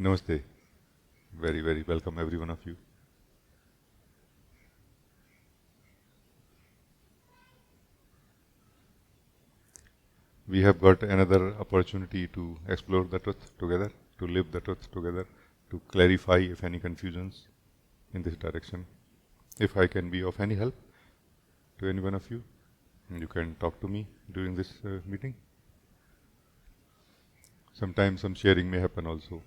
Namaste. Very, very welcome every one of you. We have got another opportunity to explore the truth together, to live the truth together, to clarify if any confusions in this direction. If I can be of any help to any one of you, you can talk to me during this meeting. Sometimes some sharing may happen also.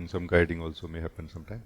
Some guiding also may happen sometime.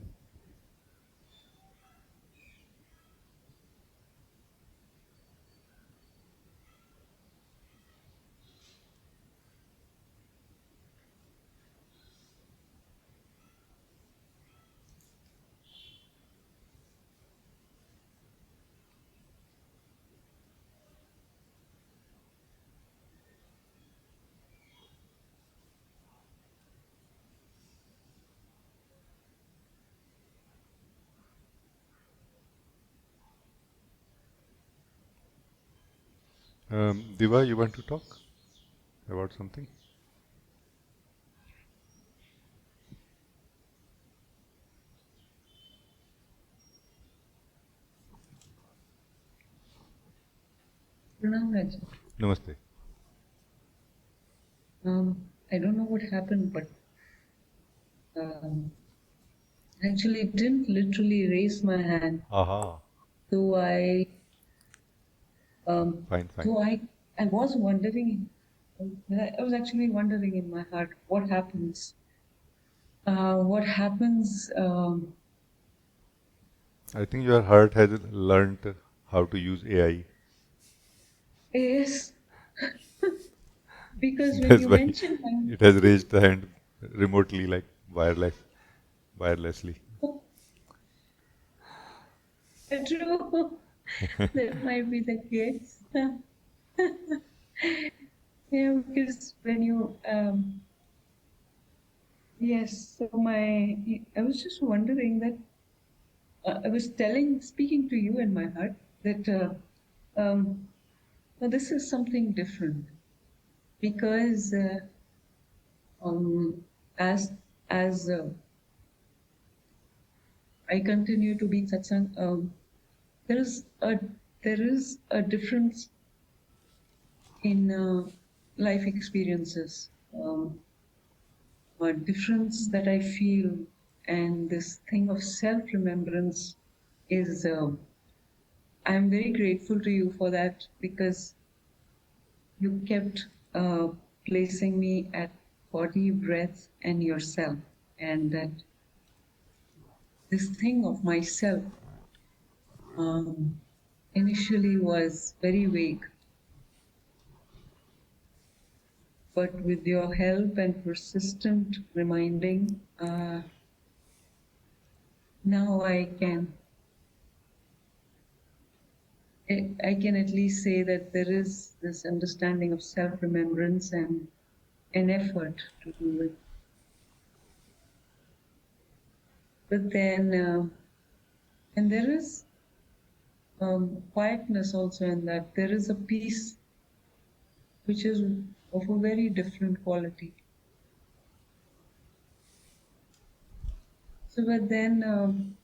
Diva, you want to talk about something? Pranam Rajee. Namaste. I don't know what happened, but actually didn't literally raise my hand. Aha. So I, Fine. so I was wondering. I was actually wondering in my heart what happens. What happens? I think your heart has learned how to use AI. Is because when That's you why mentioned it has raised the hand remotely, like wirelessly. true, that might be the case. Yeah, because when you yes, so I was just wondering that I was speaking to you in my heart that now this is something different because um, as as I continue to be in satsang, there is a there is a difference in life experiences, a difference that I feel, and this thing of self-remembrance is. I'm very grateful to you for that because you kept placing me at body, breath, and yourself, and that this thing of myself initially was very vague, but with your help and persistent reminding, now I can at least say that there is this understanding of self-remembrance and an effort to do it. But then, and there is quietness also in that. There is a peace which is of a very different quality. So, but then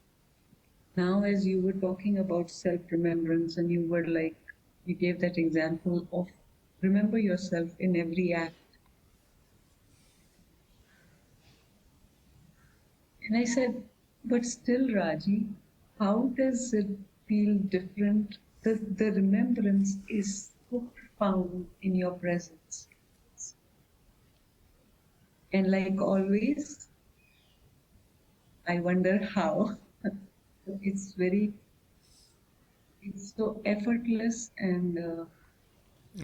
now, as you were talking about self-remembrance, and you were like, you gave that example of remember yourself in every act. And I said, but still, Raji, how does it feel different? The remembrance is so profound in your presence. And like always, I wonder how. It's it's so effortless and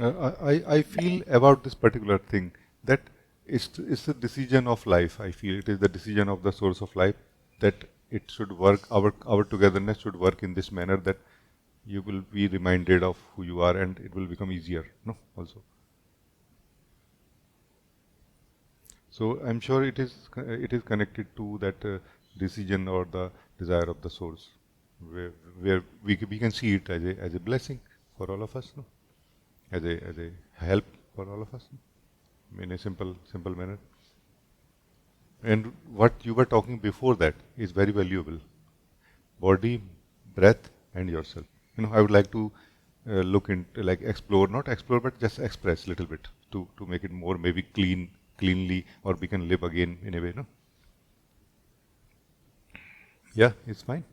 I feel about this particular thing that it's a decision of life. I feel it is the decision of the source of life that it should work. Our togetherness should work in this manner that you will be reminded of who you are, and it will become easier. No, also. So I'm sure it is connected to that decision or the desire of the source, where we can see it as a blessing for all of us, no? As a help for all of us in a simple manner. And what you were talking before that is very valuable. Body, breath, and yourself. I would like to look into, like, explore, not explore, but just express a little bit to make it more maybe cleanly, or we can live again in a way, no? Yeah, it's fine.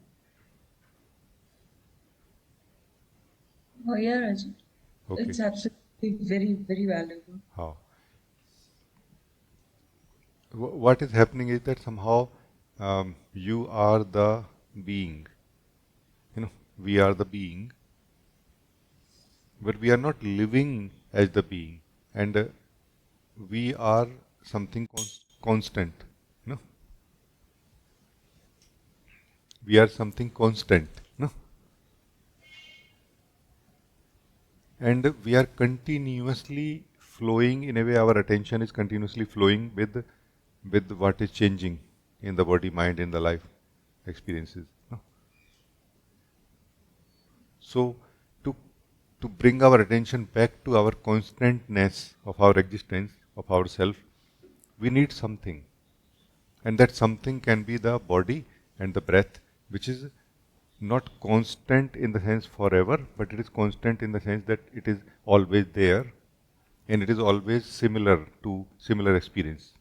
Oh, yeah, Rajee. Okay. It's absolutely very, very valuable. How? What is happening is that somehow you are the being. We are the being, but we are not living as the being, and we are something constant. No, we are something constant. No, and we are continuously flowing in a way. Our attention is continuously flowing with what is changing in the body, mind, in the life experiences. No? So, to to bring our attention back to our constantness of our existence, of ourself, we need something. And that something can be the body and the breath, which is not constant in the sense forever, but it is constant in the sense that it is always there, and it is always similar to similar experience.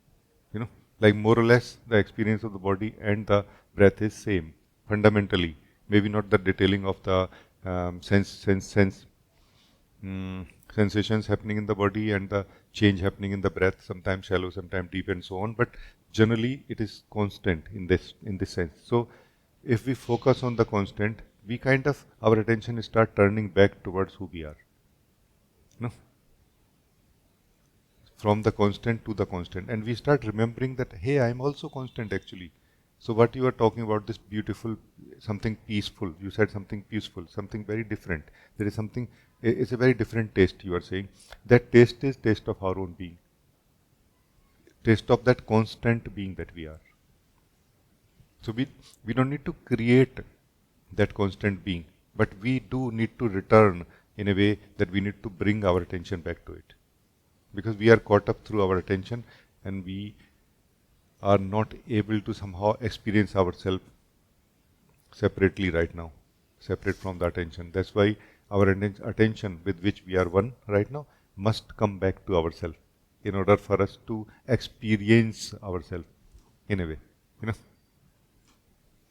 You know, like more or less the experience of the body and the breath is same fundamentally. Maybe not the detailing of the sense mm, sensations happening in the body and the change happening in the breath, sometimes shallow, sometimes deep, and so on. But generally, it is constant in this sense. So, if we focus on the constant, we kind of our attention start turning back towards who we are. No, from the constant to the constant, and we start remembering that, hey, I am also constant actually. So what you are talking about, this beautiful, something peaceful, you said something peaceful, something very different. There is something, it's a very different taste, you are saying. That taste is taste of our own being, taste of that constant being that we are. So we don't need to create that constant being, but we do need to return in a way that we need to bring our attention back to it, because we are caught up through our attention, and we are not able to somehow experience ourselves separately right now, separate from the attention. That's why our attention with which we are one right now must come back to ourselves in order for us to experience ourselves in a way. You know,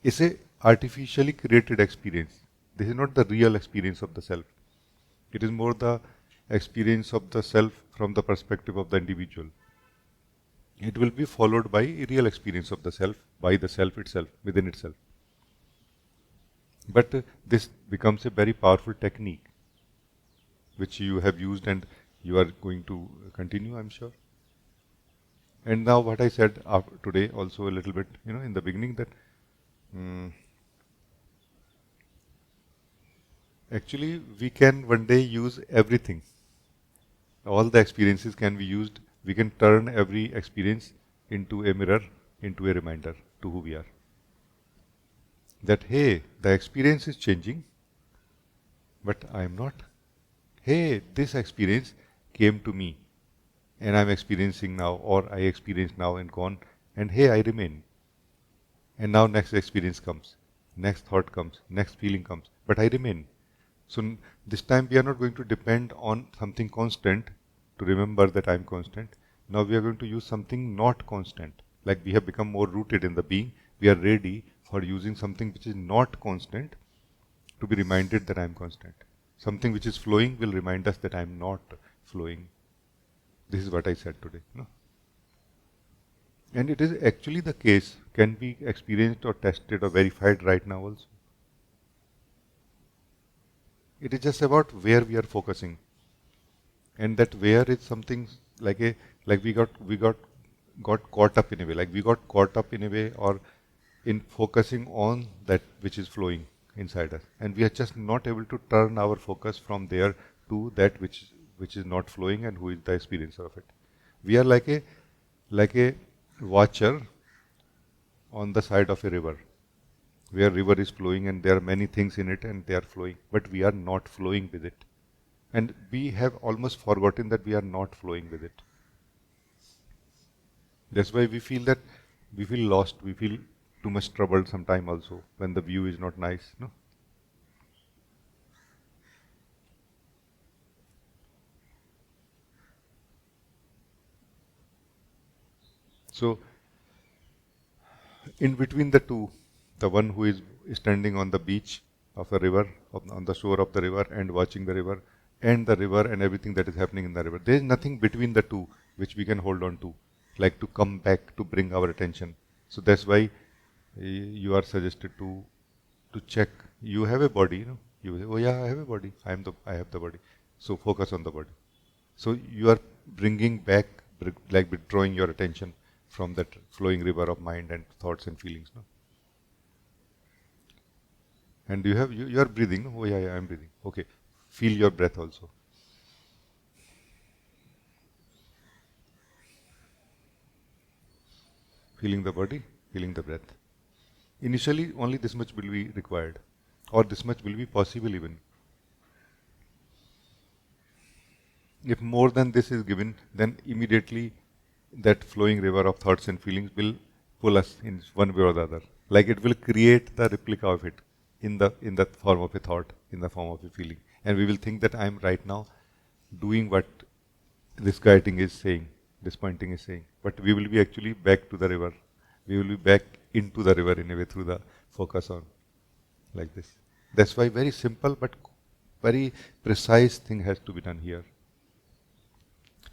it's a artificially created experience. This is not the real experience of the self. It is more the experience of the self from the perspective of the individual. It will be followed by a real experience of the self by the self itself, within itself. But this becomes a very powerful technique which you have used and you are going to continue, I'm sure. And now, what I said today also a little bit, in the beginning, that actually we can one day use everything. All the experiences can be used. We can turn every experience into a mirror, into a reminder to who we are. That, hey, the experience is changing, but I am not. Hey, this experience came to me and I'm experiencing now, or I experience now and gone, and hey, I remain. And now next experience comes, next thought comes, next feeling comes, but I remain. So this time we are not going to depend on something constant to remember that I am constant. Now we are going to use something not constant. Like we have become more rooted in the being, we are ready for using something which is not constant to be reminded that I am constant. Something which is flowing will remind us that I am not flowing. This is what I said today. No? And it is actually the case, can be experienced or tested or verified right now also. It is just about where we are focusing. And that where is something like a like we got caught up in a way. Like we got caught up in a way, or in focusing on that which is flowing inside us. And we are just not able to turn our focus from there to that which is not flowing and who is the experiencer of it. We are like a watcher on the side of a river, where river is flowing and there are many things in it and they are flowing, but we are not flowing with it. And we have almost forgotten that we are not flowing with it. That's why we feel that we feel lost, we feel too much troubled sometime also when the view is not nice. No? So in between the two, the one who is standing on the beach of a river, on the shore of the river and watching the river and everything that is happening in the river. There is nothing between the two which we can hold on to, like to come back to bring our attention. So that's why you are suggested to check. You have a body, you know. You say, oh yeah, I have a body. I have the body. So focus on the body. So you are bringing back, like withdrawing your attention from that flowing river of mind and thoughts and feelings. No? And you are breathing. No? Oh yeah, I'm breathing. Okay, feel your breath also. Feeling the body, feeling the breath. Initially, only this much will be required, or this much will be possible even. If more than this is given, then immediately that flowing river of thoughts and feelings will pull us in one way or the other. Like it will create the replica of it in the form of a thought, in the form of a feeling. And we will think that I am right now doing what this guiding is saying, this pointing is saying. But we will be actually back to the river. We will be back into the river in a way through the focus on like this. That's why very simple but very precise thing has to be done here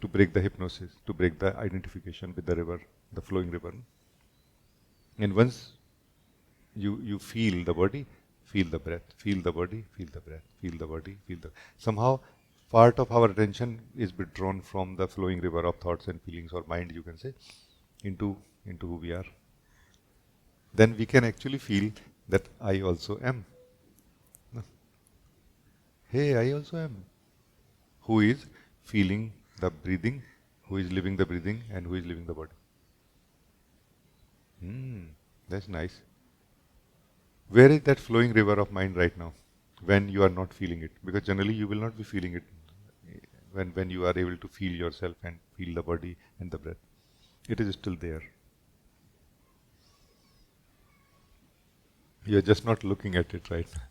to break the hypnosis, to break the identification with the river, the flowing river. And once you feel the body, feel the breath, feel the body, feel the breath, feel the body, feel the. Somehow, part of our attention is withdrawn from the flowing river of thoughts and feelings or mind, you can say, into who we are. Then we can actually feel that I also am. No? Hey, I also am. Who is feeling the breathing, who is living the breathing, and who is living the body. That's nice. Where is that flowing river of mind right now when you are not feeling it? Because generally you will not be feeling it when you are able to feel yourself and feel the body and the breath. It is still there. You are just not looking at it right now.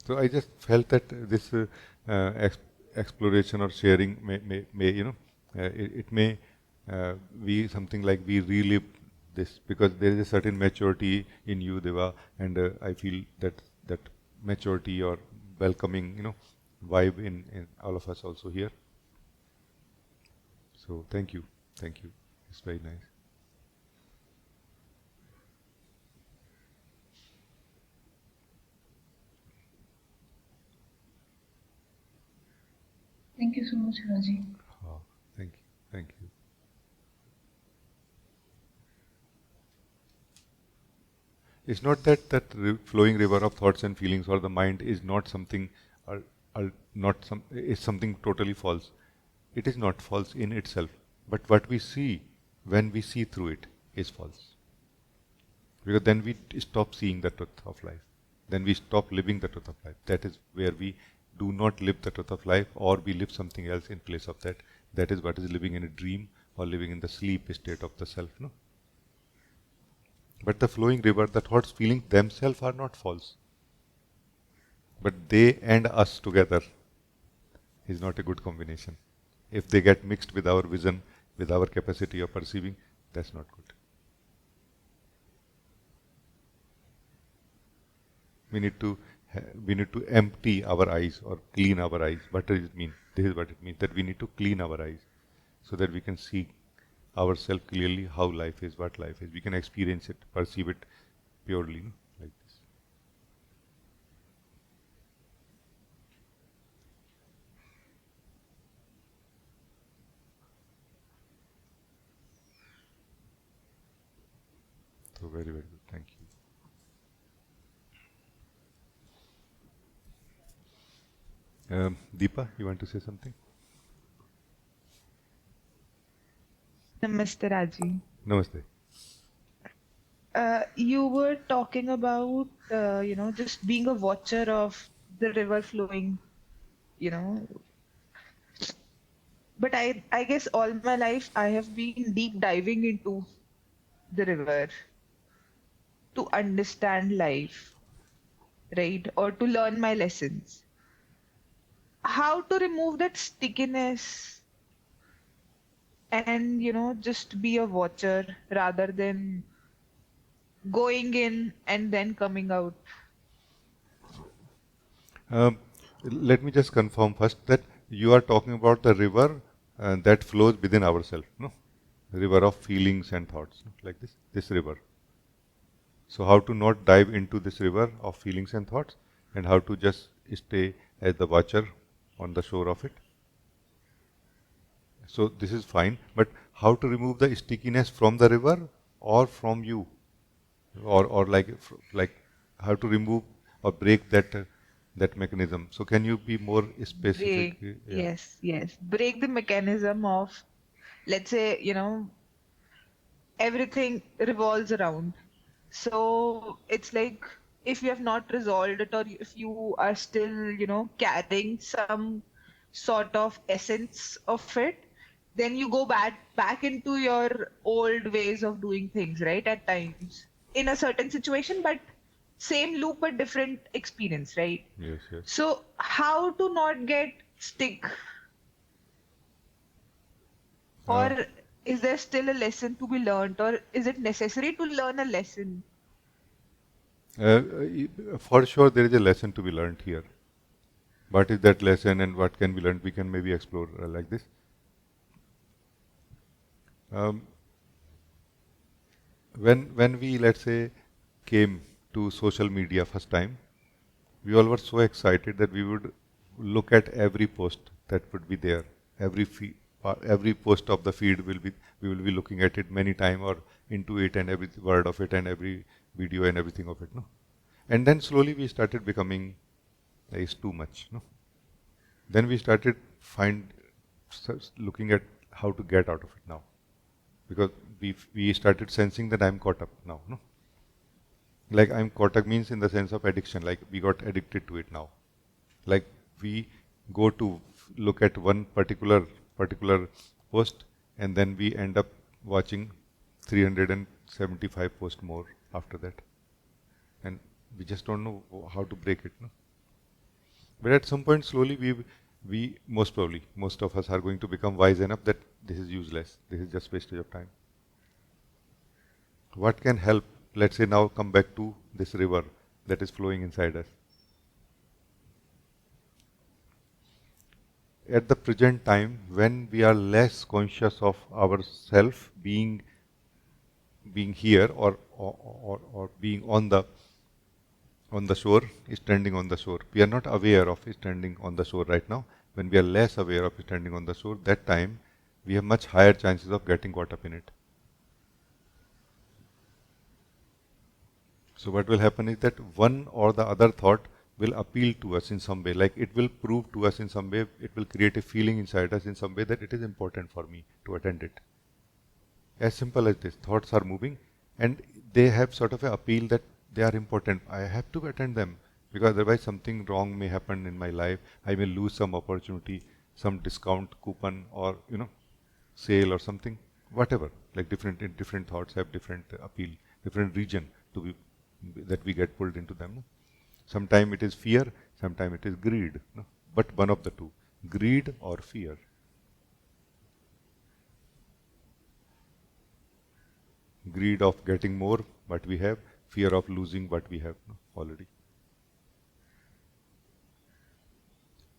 So I just felt that this exploration or sharing may it may be something like we relive this because there is a certain maturity in you, Deva, and I feel that maturity or welcoming, vibe in all of us also here. So thank you. It's very nice. Thank you so much, Rajee. Oh, thank you. It's not that flowing river of thoughts and feelings or the mind is not something, not some, is something totally false. It is not false in itself, but what we see when we see through it is false. Because then we stop seeing the truth of life. Then we stop living the truth of life. That is where we do not live the truth of life, or we live something else in place of that. That is what is living in a dream or living in the sleep state of the self. No. But the flowing river, the thoughts, feelings themselves are not false. But they and us together is not a good combination. If they get mixed with our vision, with our capacity of perceiving, that's not good. We need to we need to empty our eyes or clean our eyes. What does it mean? This is what it means, that we need to clean our eyes so that we can see ourselves clearly how life is, what life is. We can experience it, perceive it purely, no? Like this. So very, very good. Thank you. Deepa, you want to say something? Namaste, Rajee. Namaste. You were talking about, just being a watcher of the river flowing, you know. But I guess all my life I have been deep diving into the river to understand life, right? Or to learn my lessons. How to remove that stickiness and, just be a watcher rather than going in and then coming out. Um, Let me just confirm first that you are talking about the river that flows within ourselves, no? River of feelings and thoughts, no? Like this river. So how to not dive into this river of feelings and thoughts, and how to just stay as the watcher on the shore of it. So this is fine, but how to remove the stickiness from the river or from you, or like how to remove or break that mechanism. So can you be more specific? Break, Yeah. yes, yes. Break the mechanism of, let's say, everything revolves around. So it's like if you have not resolved it, or if you are still, carrying some sort of essence of it, then you go back into your old ways of doing things, right? At times in a certain situation, but same loop but different experience, right? Yes, yes. So how to not get stick, Uh, or is there still a lesson to be learned, or is it necessary to learn a lesson? for sure, there is a lesson to be learned here. What is that lesson and what can be learned? We can maybe explore like this. Um, when we, let's say, came to social media first time, we all were so excited that we would look at every post that would be there. Every every post of the feed will be, we will be looking at it many time, or into it, and every word of it, and every video and everything of it. No, and then slowly we started becoming, it's too much. No, then we started looking at how to get out of it now, because we started sensing that I'm caught up now. No, like I'm caught up means in the sense of addiction. Like we got addicted to it now. Like we go to look at one particular post, and then we end up watching 375 posts more after that, and we just don't know how to break it. No? But at some point, slowly, we most probably, most of us are going to become wise enough that this is useless. This is just wastage of time. What can help? Let's say now come back to this river that is flowing inside us. At the present time, when we are less conscious of ourself being here, or being on the shore, standing on the shore, we are not aware of standing on the shore right now. When we are less aware of standing on the shore, that time we have much higher chances of getting caught up in it. So what will happen is that one or the other thought will appeal to us in some way, like it will prove to us in some way, it will create a feeling inside us in some way that it is important for me to attend it. As simple as this, thoughts are moving, and they have sort of an appeal that they are important. I have to attend them, because otherwise something wrong may happen in my life. I may lose some opportunity, some discount coupon, or sale or something, whatever. Like different thoughts have different appeal, different region to be that we get pulled into them. No? Sometimes it is fear, sometimes it is greed. No? But one of the two, greed or fear. Greed of getting more what we have, fear of losing what we have, no, already.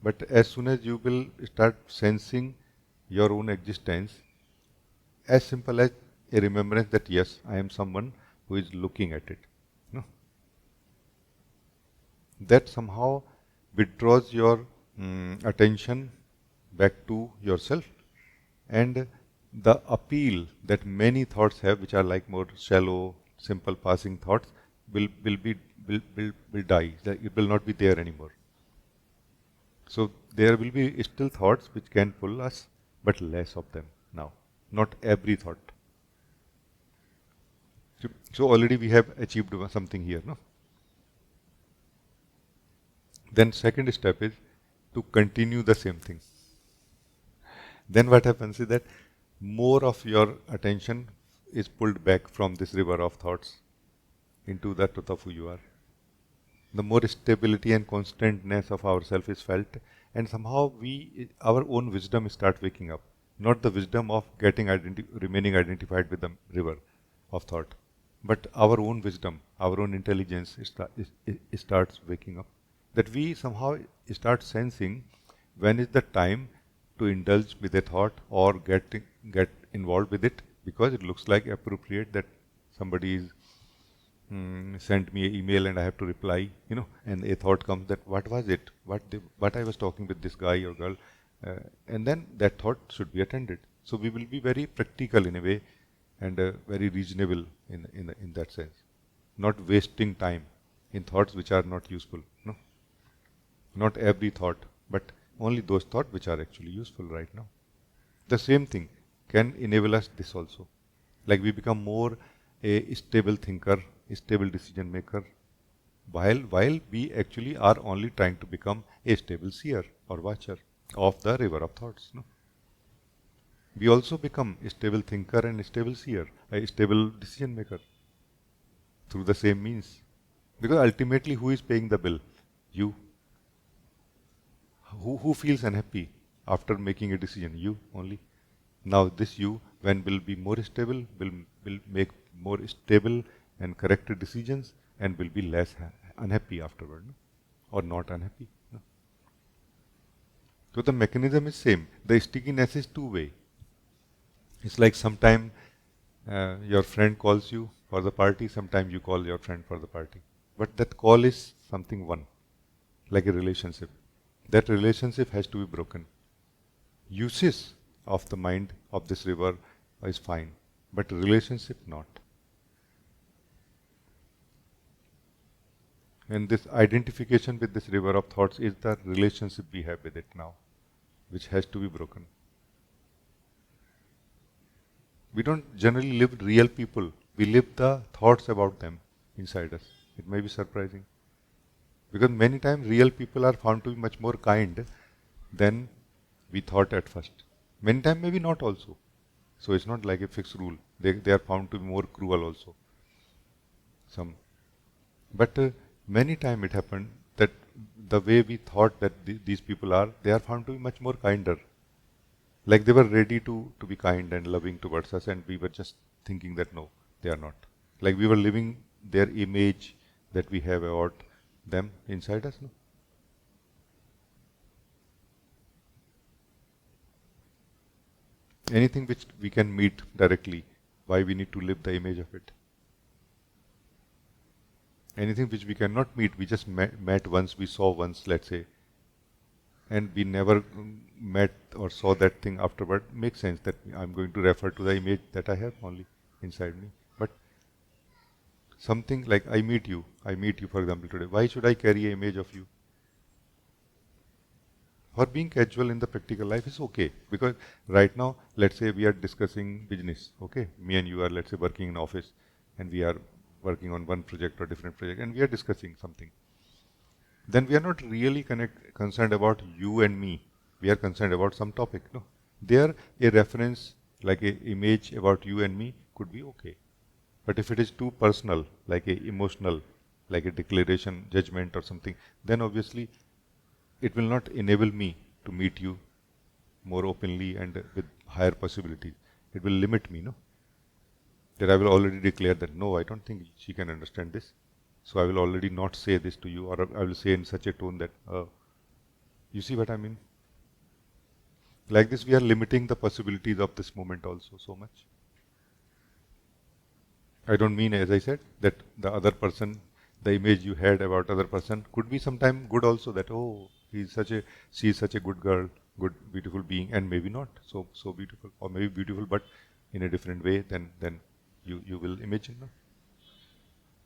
But as soon as you will start sensing your own existence, as simple as a remembrance that yes, I am someone who is looking at it, no, that somehow withdraws your attention back to yourself, and the appeal that many thoughts have, which are like more shallow, simple passing thoughts, will be will die. It will not be there anymore. So there will be still thoughts which can pull us, but less of them now. not every thought. So already we have achieved something here, no? Then second step is to continue the same thing. Then what happens is that more of your attention is pulled back from this river of thoughts into the truth of who you are. The more stability and constantness of ourself is felt, and somehow our own wisdom start waking up. Not the wisdom of remaining identified with the river of thought, but our own wisdom, our own intelligence starts waking up. That we somehow start sensing when is the time to indulge with a thought or get involved with it, because it looks like appropriate that somebody is sent me an email and I have to reply, and a thought comes that what was it, what I was talking with this guy or girl, and then that thought should be attended. So we will be very practical in a way, and very reasonable in that sense, not wasting time in thoughts which are not useful. No, not every thought, but only those thoughts which are actually useful right now. The same thing can enable us this also. Like we become more a stable thinker, a stable decision maker, while we actually are only trying to become a stable seer or watcher of the river of thoughts. No? We also become a stable thinker and a stable seer, a stable decision maker through the same means. Because ultimately, who is paying the bill? You. Who feels unhappy after making a decision? You only. Now this you, when will be more stable, will make more stable and correct decisions, and will be less unhappy afterward, no? Or not unhappy. No? So the mechanism is same. The stickiness is two-way. It's like sometime your friend calls you for the party, sometime you call your friend for the party. But that call is something one, like a relationship. That relationship has to be broken. Uses of the mind of this river is fine, but relationship not. And this identification with this river of thoughts is the relationship we have with it now, which has to be broken. We don't generally live real people. We live the thoughts about them inside us. It may be surprising. Because many times real people are found to be much more kind than we thought at first. Many times maybe not also. So it's not like a fixed rule. They are found to be more cruel also. Some. But many times it happened that the way we thought that these people are, they are found to be much more kinder. Like they were ready to be kind and loving towards us, and we were just thinking that no, they are not. Like we were living their image that we have about them inside us. No? Anything which we can meet directly, why we need to live the image of it? Anything which we cannot meet, we just met once, we saw once, let's say, and we never met or saw that thing afterward, makes sense that I'm going to refer to the image that I have only inside me. But something like I meet you for example today, why should I carry an image of you? For being casual in the practical life is okay, because right now, let's say we are discussing business, okay? Me and you are, let's say, working in office, and we are working on one project or different project, and we are discussing something. Then we are not really concerned about you and me. We are concerned about some topic. No, there a reference like a image about you and me could be okay. But if it is too personal, like a emotional, like a declaration, judgment or something, then obviously it will not enable me to meet you more openly and with higher possibilities. It will limit me, no? That I will already declare that no, I don't think she can understand this. So I will already not say this to you, or I will say in such a tone that, you see what I mean? Like this, we are limiting the possibilities of this moment also so much. I don't mean, as I said, that the other person, the image you had about other person could be sometime good also, that, oh, she is such a good girl, good, beautiful being, and maybe not so beautiful, or maybe beautiful, but in a different way than you will imagine. No?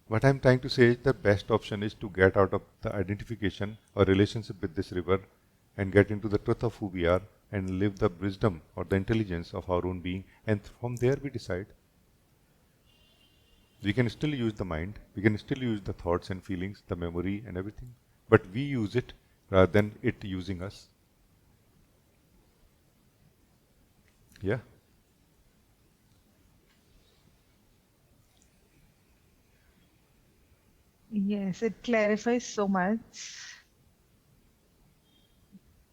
What I'm trying to say is the best option is to get out of the identification or relationship with this river and get into the truth of who we are, and live the wisdom or the intelligence of our own being, and from there we decide. We can still use the mind, we can still use the thoughts and feelings, the memory and everything, but we use it rather than it using us. Yeah. Yes, it clarifies so much,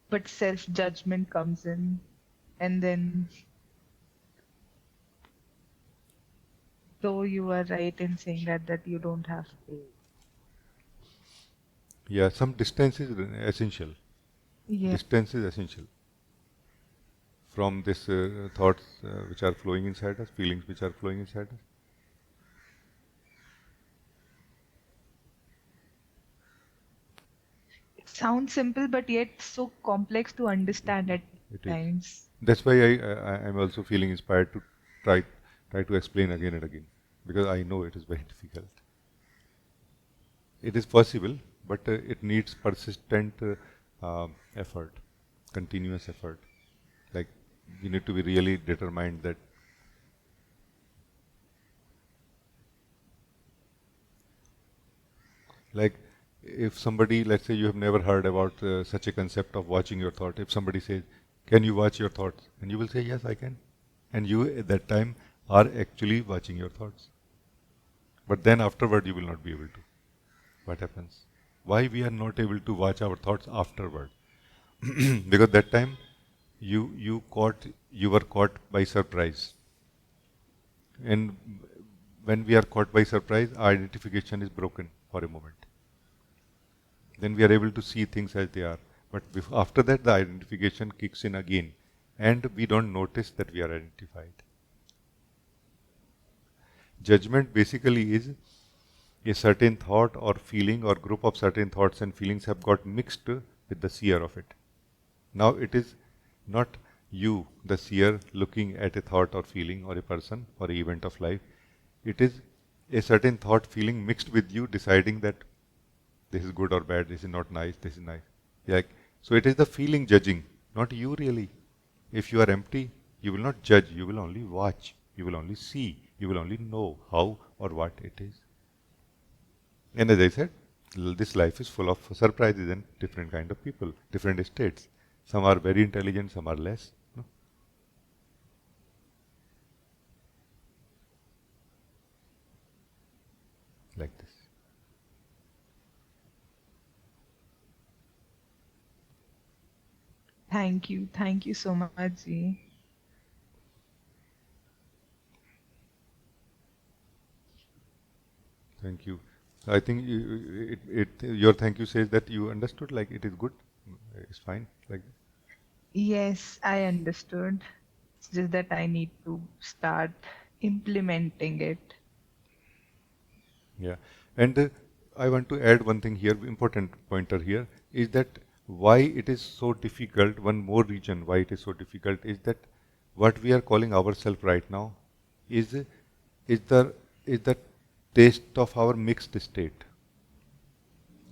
but self-judgment comes in, and then, though you are right in saying that you don't have to. Yeah, some distance is essential. Yeah, Distance is essential from this thoughts which are flowing inside us, feelings which are flowing inside us. it sounds simple, but yet so complex to understand at It is. times. That's why I am also feeling inspired to try try to explain again and again, because I know it is very difficult. It is possible, but it needs persistent effort, continuous effort. Like you need to be really determined that, like, if somebody, let's say you have never heard about such a concept of watching your thought. If somebody says, "Can you watch your thoughts?" and you will say, "Yes, I can," and you at that time are actually watching your thoughts. But then afterward, you will not be able to. What happens? Why we are not able to watch our thoughts afterward? Because that time you were caught by surprise, and when we are caught by surprise, our identification is broken for a moment. Then we are able to see things as they are. But after that, the identification kicks in again, and we don't notice that we are identified. Judgment basically is a certain thought or feeling or group of certain thoughts and feelings have got mixed with the seer of it. Now it is not you, the seer, looking at a thought or feeling or a person or an event of life. It is a certain thought feeling mixed with you, deciding that this is good or bad, this is not nice, this is nice. Like, so it is the feeling judging, not you really. If you are empty, you will not judge, you will only watch, you will only see, you will only know how or what it is. And as I said, this life is full of surprises and different kind of people, different states. Some are very intelligent, some are less. No? Like this. Thank you so much, Ji. Thank you. I think your thank you says that you understood, like it is good, it's fine, like. Yes, I understood. It's just that I need to start implementing it. Yeah, and I want to add one thing here, important pointer here, is that why it is so difficult, one more reason why it is so difficult is that what we are calling ourselves right now is is the is the taste of our mixed state,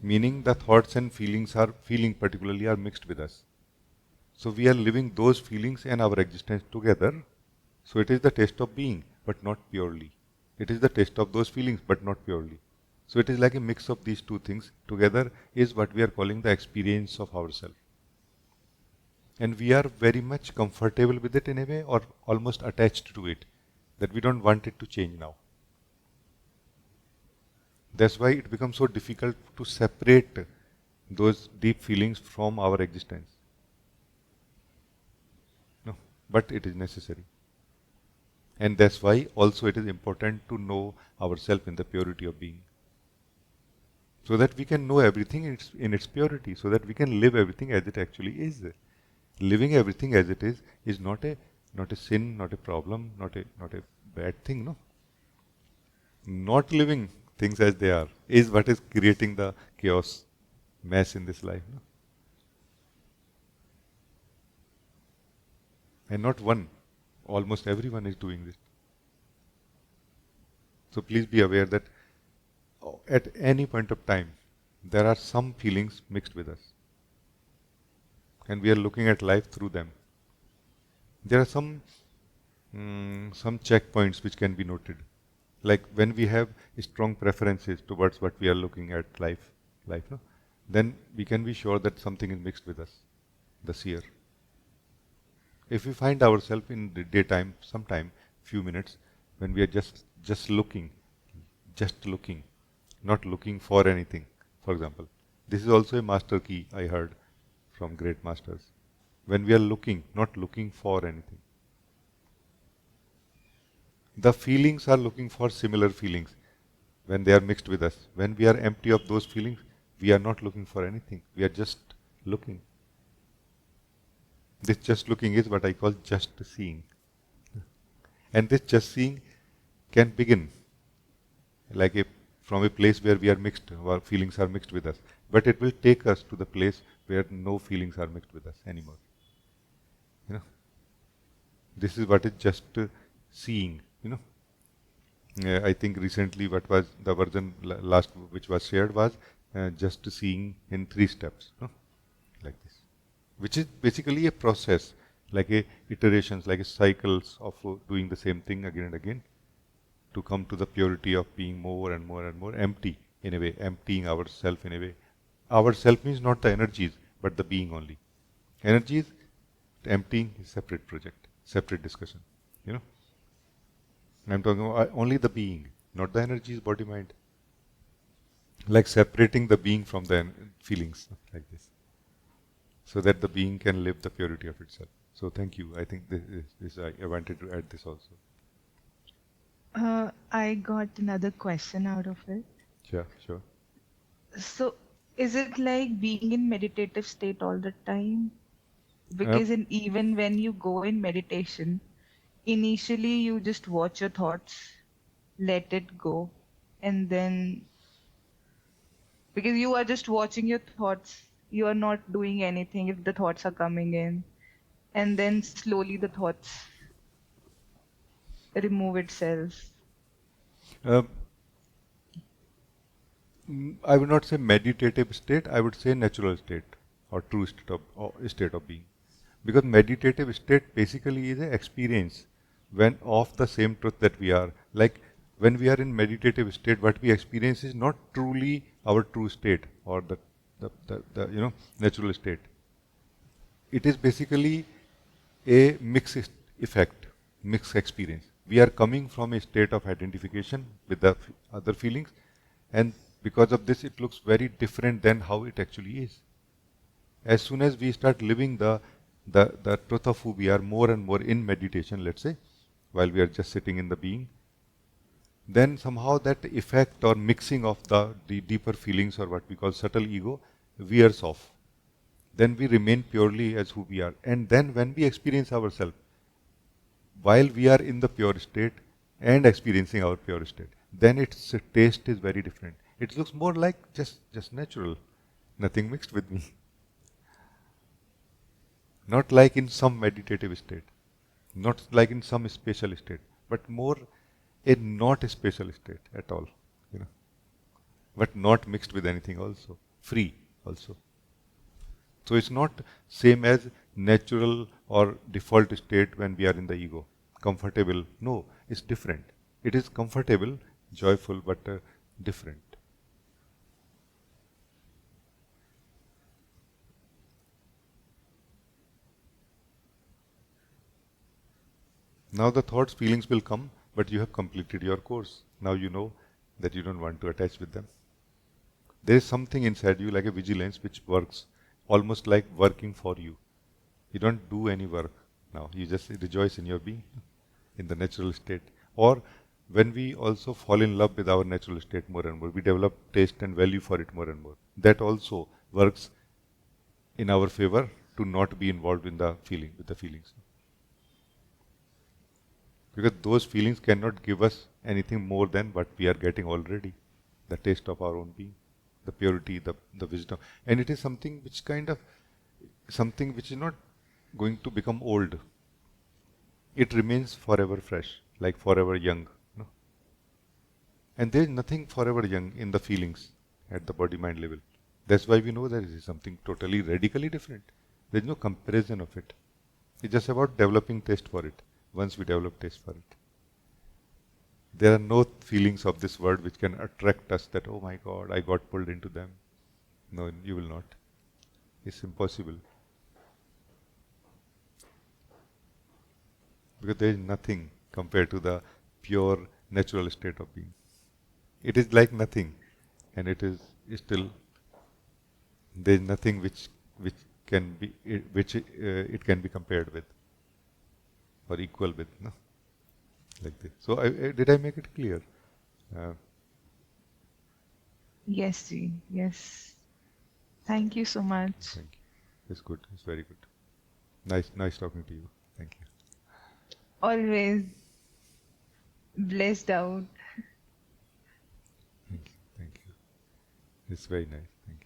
meaning the thoughts and feelings are feeling particularly are mixed with us. So we are living those feelings and our existence together. So it is the taste of being, but not purely. It is the taste of those feelings, but not purely. So it is like a mix of these two things together is what we are calling the experience of ourselves. And we are very much comfortable with it in a way or almost attached to it that we don't want it to change now. That's why it becomes so difficult to separate those deep feelings from our existence. No, but it is necessary. And that's why also it is important to know ourselves in the purity of being. So that we can know everything in its purity, so that we can live everything as it actually is. Living everything as it is not a sin, not a problem, not a bad thing, no. Not living things as they are is what is creating the chaos, mess in this life. No? And not one. Almost everyone is doing this. So please be aware that at any point of time, there are some feelings mixed with us. And we are looking at life through them. There are some checkpoints which can be noted. Like when we have strong preferences towards what we are looking at life, no? Then we can be sure that something is mixed with us, the seer. If we find ourselves in the daytime, sometime, few minutes, when we are just looking, not looking for anything. For example, this is also a master key I heard from great masters. When we are looking, not looking for anything. The feelings are looking for similar feelings when they are mixed with us. When we are empty of those feelings, we are not looking for anything. We are just looking. This just looking is what I call just seeing. And this just seeing can begin like from a place where we are mixed, our feelings are mixed with us. But it will take us to the place where no feelings are mixed with us anymore. You know, this is what is just seeing. I think recently what was the version last which was shared was just seeing in 3 steps, like this, which is basically a process, like a iterations, like a cycles of doing the same thing again and again to come to the purity of being more and more and more empty in a way, emptying ourself in a way. Ourself means not the energies, but the being only. Energies, emptying is separate project, separate discussion. You know, I'm talking about only the being, not the energies, body, mind. Like separating the being from the feelings, like this, so that the being can live the purity of itself. So thank you. I think this I wanted to add this also. I got another question out of it. Yeah, sure. So, is it like being in meditative state all the time? Uh, Because even when you go in meditation, initially you just watch your thoughts, let it go, and then because you are just watching your thoughts, you are not doing anything if the thoughts are coming in, and then slowly the thoughts remove itself. uh, I would not say meditative state. I would say natural state or true state of being, because meditative state basically is an experience when of the same truth that we are. Like when we are in meditative state, what we experience is not truly our true state or the natural state. It is basically a mixed effect, mixed experience. We are coming from a state of identification with the other feelings, and because of this, it looks very different than how it actually is. As soon as we start living the truth of who we are more and more in meditation, let's say, while we are just sitting in the being, then somehow that effect or mixing of the deeper feelings or what we call subtle ego wears off. Then we remain purely as who we are. And then when we experience ourselves, while we are in the pure state and experiencing our pure state, then its taste is very different. It looks more like just natural, nothing mixed with me. Not like in some meditative state, not like in some special state, but more a not a special state at all, you know, but not mixed with anything also, free also. So it's not same as natural or default state when we are in the ego. Comfortable. No, it's different. It is comfortable, joyful, but different. Now the thoughts, feelings will come, but you have completed your course. Now you know that you don't want to attach with them. There is something inside you like a vigilance which works, almost like working for you. You don't do any work now. You just rejoice in your being, in the natural state. Or when we also fall in love with our natural state more and more, we develop taste and value for it more and more. That also works in our favor to not be involved in the feeling, with the feelings. Because those feelings cannot give us anything more than what we are getting already. The taste of our own being, the purity, the wisdom. And it is something which kind of, something which is not going to become old. It remains forever fresh, like forever young. No? And there is nothing forever young in the feelings at the body-mind level. That's why we know there is something totally radically different. There is no comparison of it. It's just about developing taste for it. Once we develop taste for it, there are no feelings of this world which can attract us that, oh my God, I got pulled into them. No, you will not. It's impossible. Because there is nothing compared to the pure natural state of being. It is like nothing, and it is still, there is nothing which can be which it can be compared with or equal with, no, like this. So did I make it clear? Uh, Yes, Ji. Yes. Thank you so much. Thank you. It's good. It's very good. Nice talking to you. Thank you. Always blessed out. Thank you. Thank you. It's very nice. Thank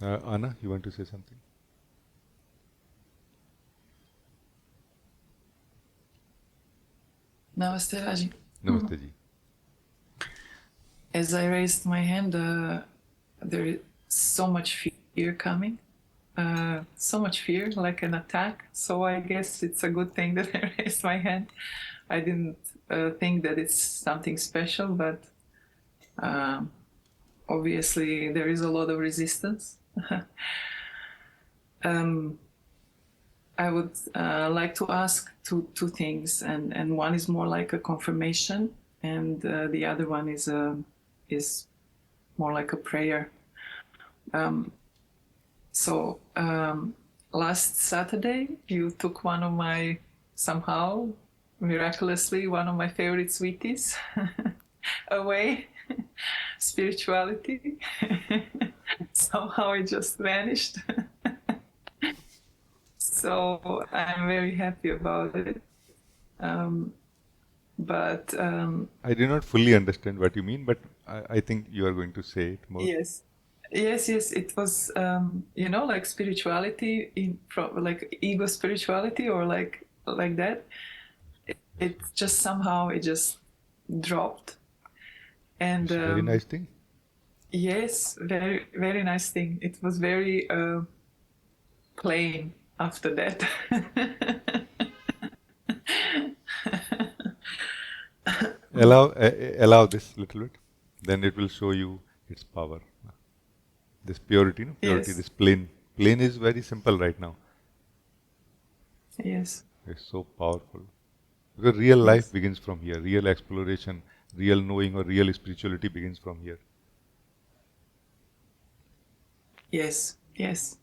you. Anna, you want to say something? Namaste, Rajee. Namaste ji. As I raised my hand, there is so much fear coming. So much fear, like an attack. So I guess it's a good thing that I raised my hand. I didn't think that it's something special, but obviously there is a lot of resistance. I would like to ask two things, and one is more like a confirmation, and the other one is more like a prayer. So last Saturday, you took one of my, somehow, miraculously, one of my favorite sweeties away, spirituality. Somehow it just vanished. So I'm very happy about it. But I did not fully understand what you mean, but I think you are going to say it more. yes, it was like spirituality like ego spirituality or like that. It just somehow it just dropped, and It's a very nice thing. yes, very very nice thing. It was very plain after that. Allow this little bit, then it will show you its power. This purity, no? Purity, Yes, this plain is very simple right now. yes, It's so powerful. Because real life yes, begins from here. Real exploration, real knowing or real spirituality begins from here. yes, yes.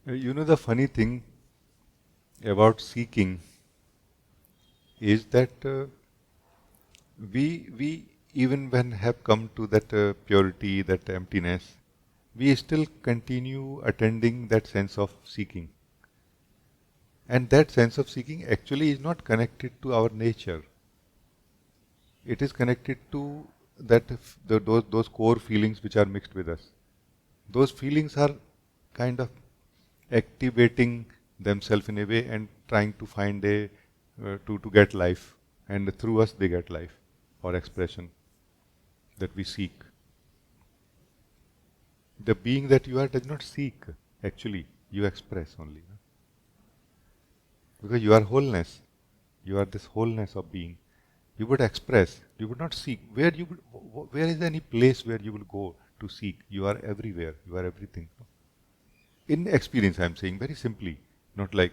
You know, the funny thing about seeking is that we even when have come to that purity, that emptiness, we still continue attending that sense of seeking. And that sense of seeking actually is not connected to our nature. It is connected to those core feelings which are mixed with us. Those feelings are kind of activating themselves in a way and trying to find a to get life, and through us they get life or expression that we seek. The being that you are does not seek, actually you express only, no? Because you are wholeness, you are this wholeness of being. You would express, you would not seek. Where is any place where you will go to seek? You are everywhere, you are everything. In experience, I am saying very simply, not like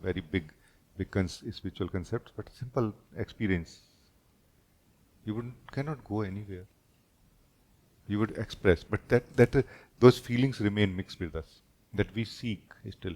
very big big spiritual concepts, but simple experience. You cannot go anywhere. You would express, but those feelings remain mixed with us, that we seek still.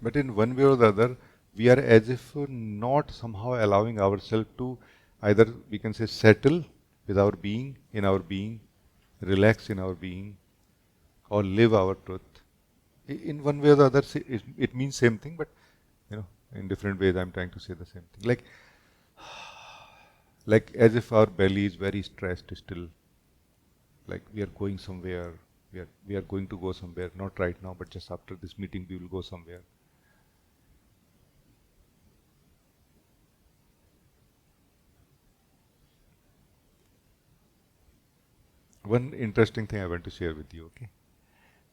But in one way or the other, we are as if not somehow allowing ourselves to either, we can say, settle with our being, in our being, relax in our being, or live our truth. In one way or the other, it means same thing, but in different ways I'm trying to say the same thing. Like as if our belly is very stressed still, like we are going somewhere, we are going to go somewhere, not right now, but just after this meeting we will go somewhere. One interesting thing I want to share with you, okay?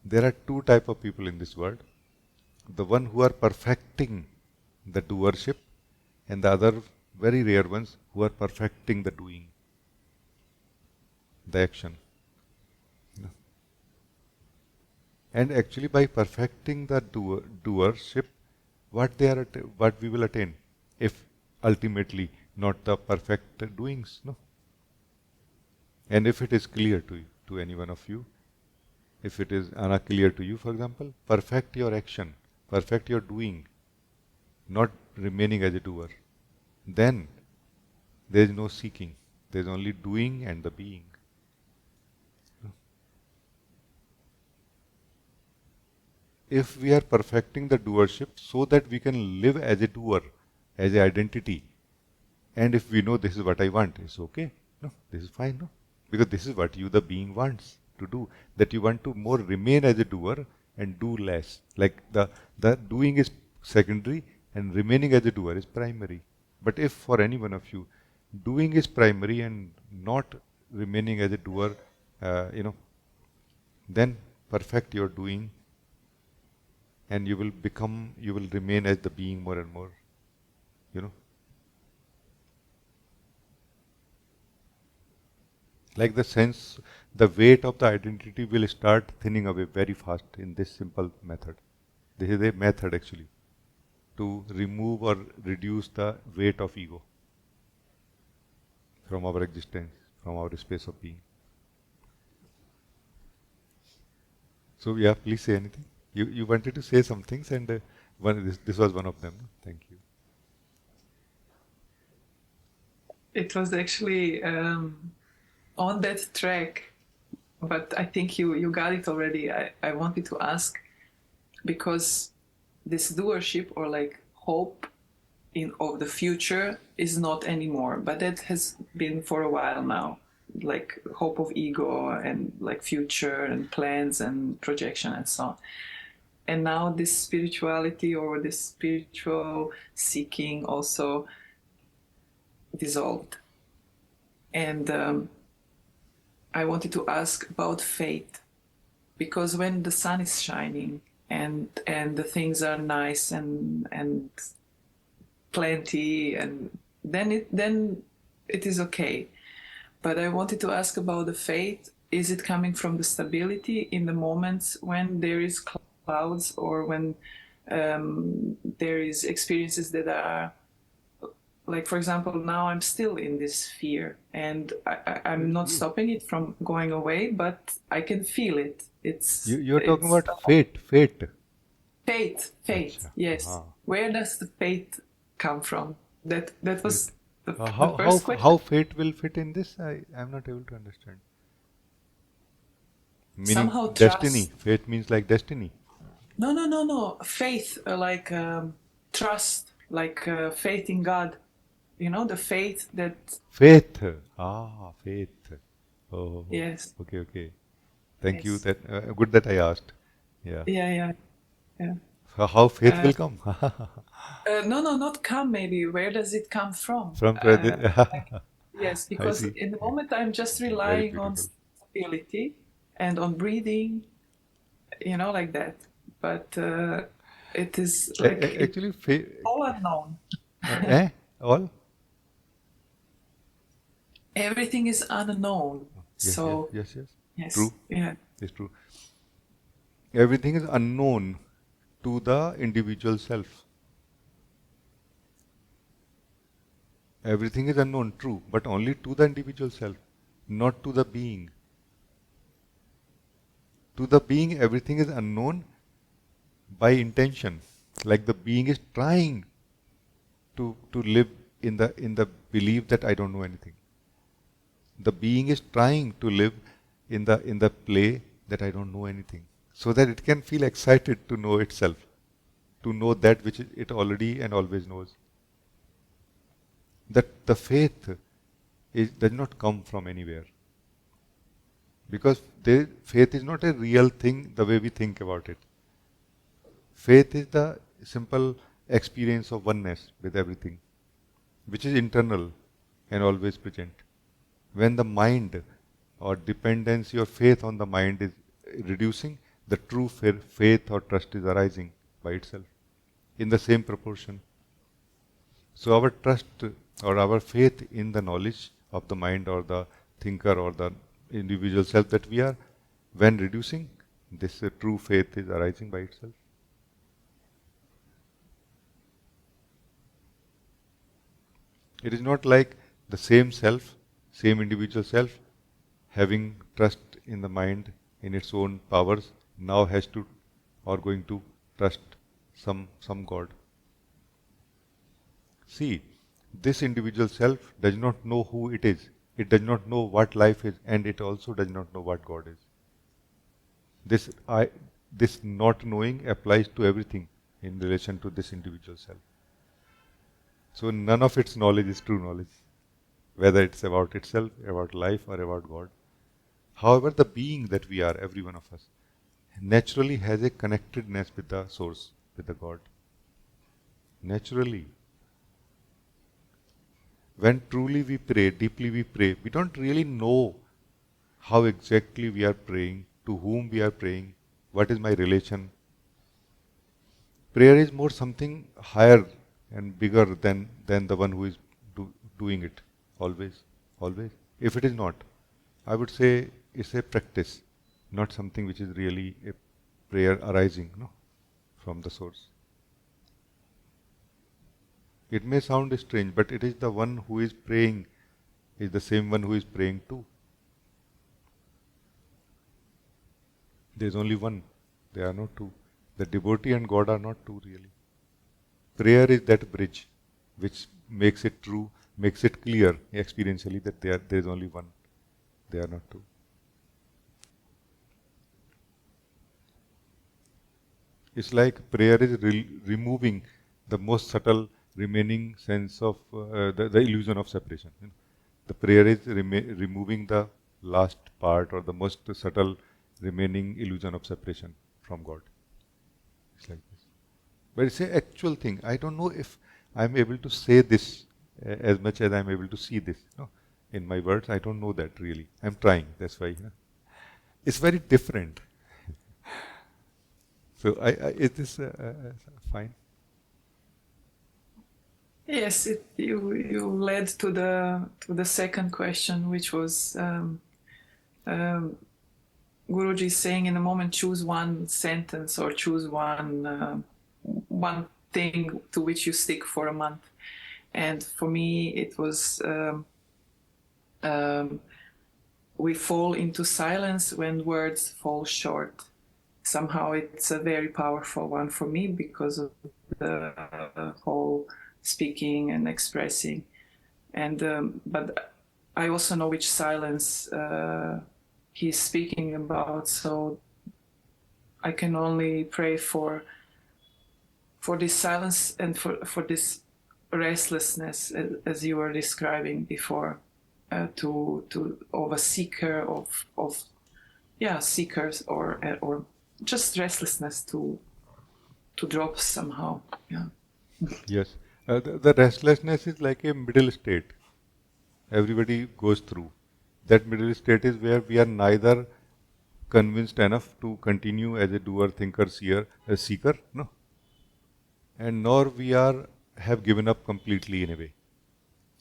There are two type of people in this world. The one who are perfecting the doership, and the other very rare ones who are perfecting the doing, the action. And actually by perfecting the doership, what we will attain, if ultimately not the perfect doings, no? And if it is clear to you, to any one of you, if it is clear to you, for example, perfect your action, perfect your doing, not remaining as a doer, then there is no seeking, there is only doing and the being. If we are perfecting the doership so that we can live as a doer, as an identity, and if we know this is what I want, it's okay. No, this is fine, no? Because this is what you, the being, wants to do. That you want to more remain as a doer and do less. Like the doing is secondary and remaining as a doer is primary. But if for any one of you, doing is primary and not remaining as a doer, then perfect your doing, and you will remain as the being more and more, Like the sense, the weight of the identity will start thinning away very fast in this simple method. This is a method actually to remove or reduce the weight of ego from our existence, from our space of being. So yeah, please say anything. You wanted to say some things, and this was one of them. Thank you. It was actually on that track, but I think you got it already. I wanted to ask, because this doership or like hope of the future is not anymore, but that has been for a while now, like hope of ego and like future and plans and projection and so on. And now this spirituality or this spiritual seeking also dissolved. And I wanted to ask about faith, because when the sun is shining and the things are nice and plenty, and then it is okay. But I wanted to ask about the faith. Is it coming from the stability in the moments when there is clouds, or when there is experiences that are, like, for example, now I'm still in this fear, and I'm not stopping it from going away, but I can feel it. You're talking about fate. Faith, Achha. yes. Aha. Where does the faith come from? That was the How first question. how fate will fit in this? I'm not able to understand. Meaning Somehow destiny. trust. Fate means like destiny. No. Faith, like trust, like faith in God. You know, the faith that. Faith. Faith. Oh. Yes. Okay. Thank you. Yes. That good that I asked. Yeah. Yeah. How faith will come? No, not come. Maybe where does it come from? From within. Yes, I because see. in the moment I'm just Very relying on beautiful. stability and on breathing, like that. But it is like it's Actually, all unknown. all? everything is unknown. Yes, So yes, yes, yes. yes, True. yeah. It's true. Everything is unknown to the individual self. Everything is unknown, true, but only to the individual self, not to the being. To the being, everything is unknown by intention. Like the being is trying to live in the belief that I don't know anything. The being is trying to live in the play that I don't know anything, so that it can feel excited to know itself, to know that which it already and always knows. That the faith does not come from anywhere, because faith is not a real thing the way we think about it. Faith is the simple experience of oneness with everything, which is internal and always present. When the mind or dependency or faith on the mind is reducing, the true faith or trust is arising by itself in the same proportion. So our trust or our faith in the knowledge of the mind or the thinker or the individual self that we are, when reducing, this true faith is arising by itself. It is not like the same self, same individual self, having trust in the mind, in its own powers, now has to or going to trust some God. See, this individual self does not know who it is. It does not know what life is, and it also does not know what God is. This not knowing applies to everything in relation to this individual self. So none of its knowledge is true knowledge, whether it's about itself, about life, or about God. However, the being that we are, every one of us, naturally has a connectedness with the source, with the God. Naturally. When truly we pray, deeply we pray, we don't really know how exactly we are praying, to whom we are praying, what is my relation. Prayer is more something higher and bigger than the one who is doing it, always, always. If it is not, I would say it's a practice, not something which is really a prayer arising from the source. It may sound strange, but it is the one who is praying, is the same one who is praying too. There is only one. There are not two. The devotee and God are not two really. Prayer is that bridge which makes it true, makes it clear experientially that there is only one. They are not two. It's like prayer is removing the most subtle remaining sense of the illusion of separation. The prayer is removing the last part or the most subtle remaining illusion of separation from God. It's like this. But it's an actual thing. I don't know if I'm able to say this as much as I'm able to see this. In my words, I don't know that really. I'm trying. That's why. It's very different. So, is this fine? Yes, you led to the second question, which was Guruji saying in a moment, choose one sentence or choose one thing to which you stick for a month. And for me, it was we fall into silence when words fall short. Somehow it's a very powerful one for me because of the whole speaking and expressing. And but I also know which silence he's speaking about, so I can only pray for this silence and for this restlessness, as you were describing before, to of a seeker of seekers or just restlessness to drop somehow. Yeah. Yes. The restlessness is like a middle state. Everybody goes through. That middle state is where we are neither convinced enough to continue as a doer, thinker, seer, a seeker, no, and nor we have given up completely in a way.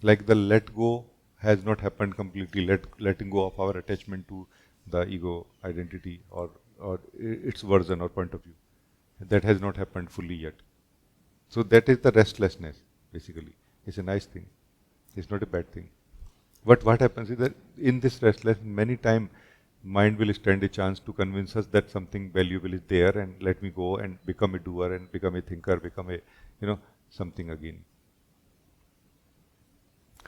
Like the let go has not happened completely, letting go of our attachment to the ego identity or its version or point of view. That has not happened fully yet. So that is the restlessness, basically. It's a nice thing. It's not a bad thing. But what happens is that in this restlessness, many times mind will stand a chance to convince us that something valuable is there and let me go and become a doer and become a thinker, become a, something again.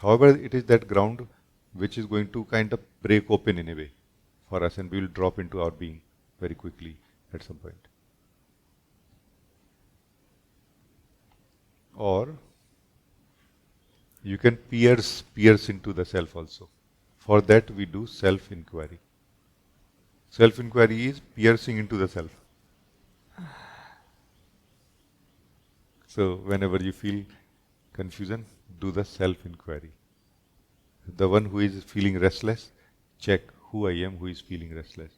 However, it is that ground which is going to kind of break open in a way for us and we will drop into our being very quickly at some point. Or you can pierce into the self also. For that we do self-inquiry. Self-inquiry is piercing into the self. So whenever you feel confusion, do the self-inquiry. The one who is feeling restless, check who I am, who is feeling restless.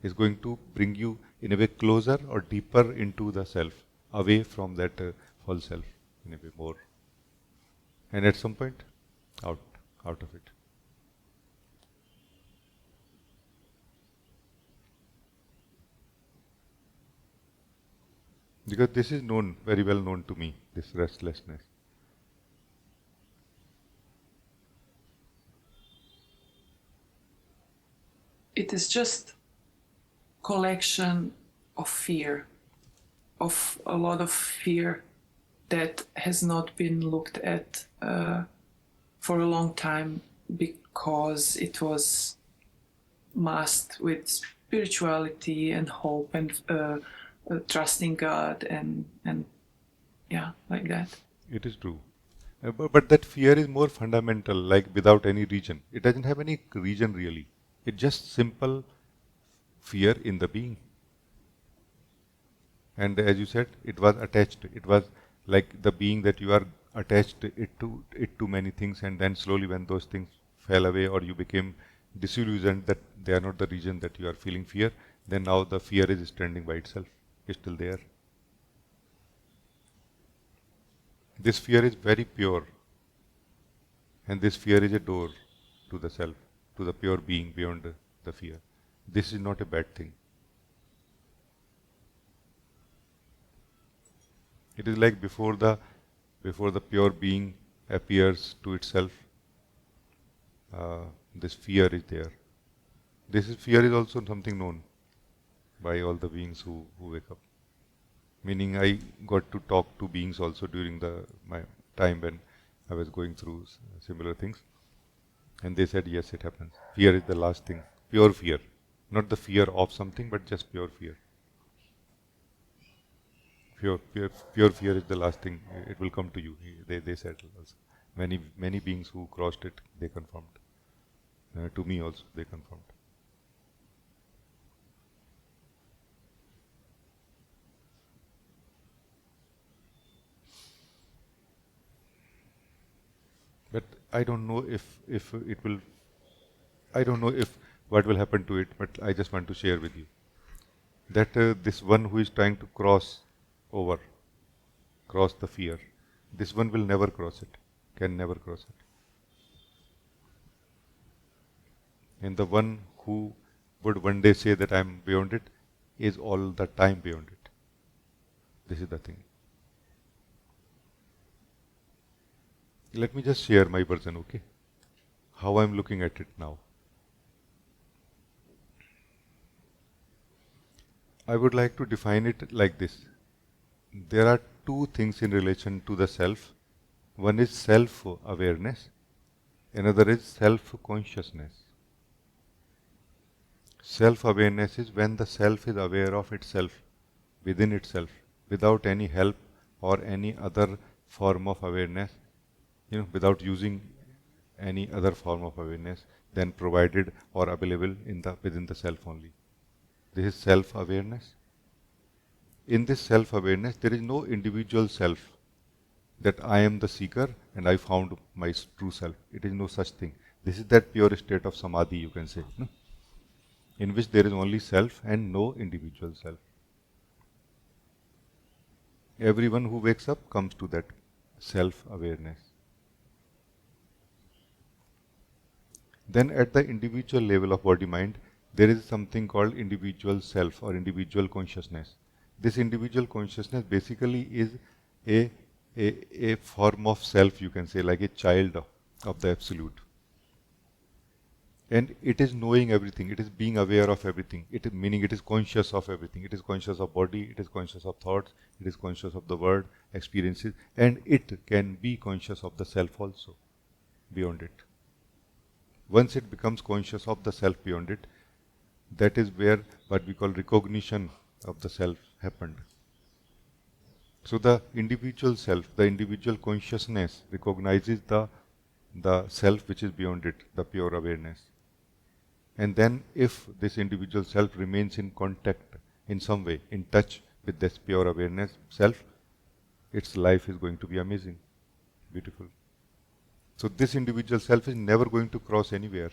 Is going to bring you in a way closer or deeper into the self, away from that false self in a way more. And at some point, out of it. Because this is known, very well known to me, this restlessness. It is just collection of fear, of a lot of fear that has not been looked at for a long time because it was masked with spirituality and hope and trusting God and yeah, like that. It is true. But that fear is more fundamental, like without any reason. It doesn't have any reason really. It's just simple fear in the being. And as you said, it was attached. It was like the being that you are attached it to many things, and then slowly when those things fell away or you became disillusioned that they are not the reason that you are feeling fear, then now the fear is standing by itself. It's still there. This fear is very pure. And this fear is a door to the self, to the pure being beyond the fear. This is not a bad thing. It is like before the pure being appears to itself, this fear is there. Fear is also something known by all the beings who wake up. Meaning I got to talk to beings also during my time when I was going through similar things. And they said, yes, it happens. Fear is the last thing. Pure fear. Not the fear of something, but just pure fear. Pure fear is the last thing. It will come to you. They said also. Many beings who crossed it, they confirmed. To me also, they confirmed. But I don't know if it will. I don't know if what will happen to it. But I just want to share with you that this one who is trying to cross the fear, this one will never cross it. Can never cross it. And the one who would one day say that I am beyond it is all the time beyond it. This is the thing. Let me just share my version, okay? How I am looking at it now. I would like to define it like this. There are two things in relation to the self. One is self-awareness, another is self-consciousness. Self-awareness is when the self is aware of itself, within itself, without any help or any other form of awareness, without using any other form of awareness than provided or available within the self only. This is self-awareness. In this self-awareness, there is no individual self that I am the seeker and I found my true self. It is no such thing. This is that pure state of samadhi, you can say, no? In which there is only self and no individual self. Everyone who wakes up comes to that self-awareness. Then at the individual level of body-mind, there is something called individual self or individual consciousness. This individual consciousness basically is a, a form of self, you can say, like a child of the absolute. And it is knowing everything, it is being aware of everything, meaning it is conscious of everything, it is conscious of body, it is conscious of thoughts, it is conscious of the world, experiences, and it can be conscious of the self also, beyond it. Once it becomes conscious of the self beyond it, that is where what we call recognition of the self happened. So the individual self, the individual consciousness recognizes the self which is beyond it, the pure awareness. And then if this individual self remains in contact in some way, in touch with this pure awareness self, its life is going to be amazing, beautiful. So this individual self is never going to cross anywhere.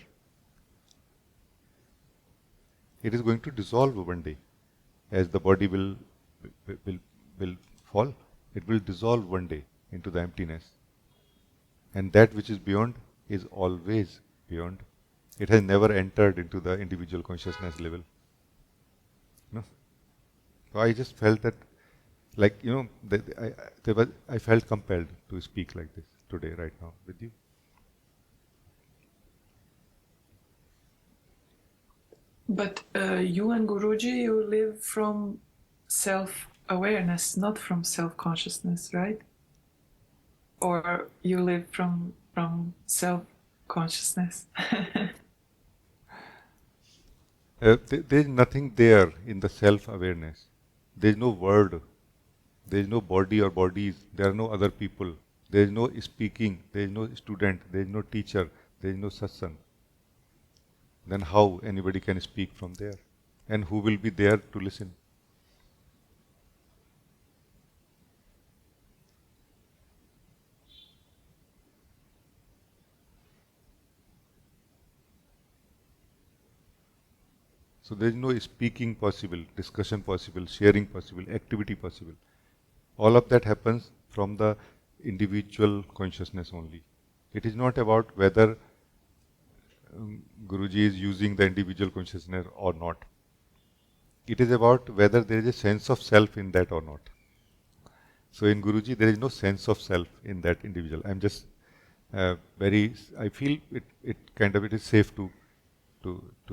It is going to dissolve one day. As the body will fall, it will dissolve one day into the emptiness. And that which is beyond is always beyond. It has never entered into the individual consciousness level. No? So I just felt that, like, I felt compelled to speak like this today, right now, with you. But you and Guruji, you live from self-awareness, not from self-consciousness, right? Or you live from self-consciousness? There is nothing there in the self-awareness. There is no word. There is no body or bodies. There are no other people. There is no speaking. There is no student. There is no teacher. There is no satsang. Then how anybody can speak from there? And who will be there to listen? So there is no speaking possible, discussion possible, sharing possible, activity possible. All of that happens from the individual consciousness only. It is not about whether Guruji is using the individual consciousness or not. It is about whether there is a sense of self in that or not. So in Guruji, there is no sense of self in that individual. I'm just I feel it kind of, it is safe to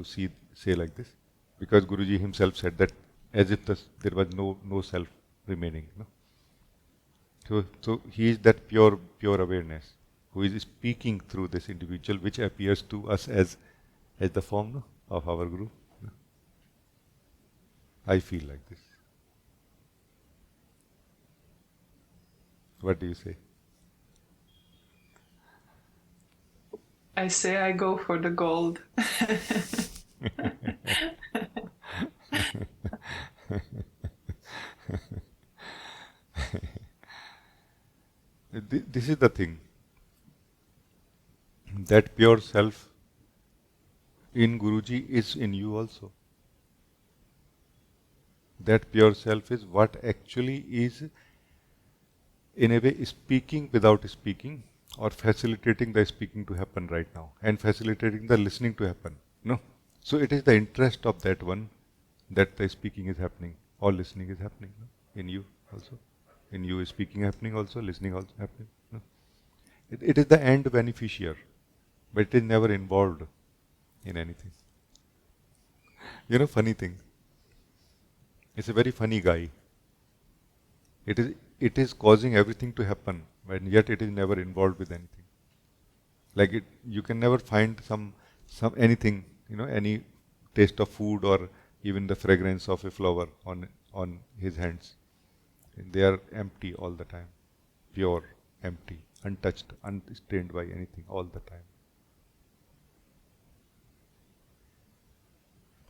say like this, because Guruji himself said that as if there was no self remaining. No? So he is that pure awareness who is speaking through this individual, which appears to us as the form, no, of our Guru. No? I feel like this. What do you say? I say I go for the gold. This is the thing. That pure self in Guruji is in you also. That pure self is what actually is, in a way, speaking without speaking, or facilitating the speaking to happen right now, and facilitating the listening to happen. No? So it is the interest of that one that the speaking is happening, or listening is happening, no? In you also. In you is speaking happening also, listening also happening. No? It is the end beneficiary, but it is never involved in anything. Funny thing. It's a very funny guy. It is causing everything to happen, and yet it is never involved with anything. Like you can never find some anything, any taste of food or even the fragrance of a flower on his hands. They are empty all the time, pure, empty, untouched, unstained by anything all the time.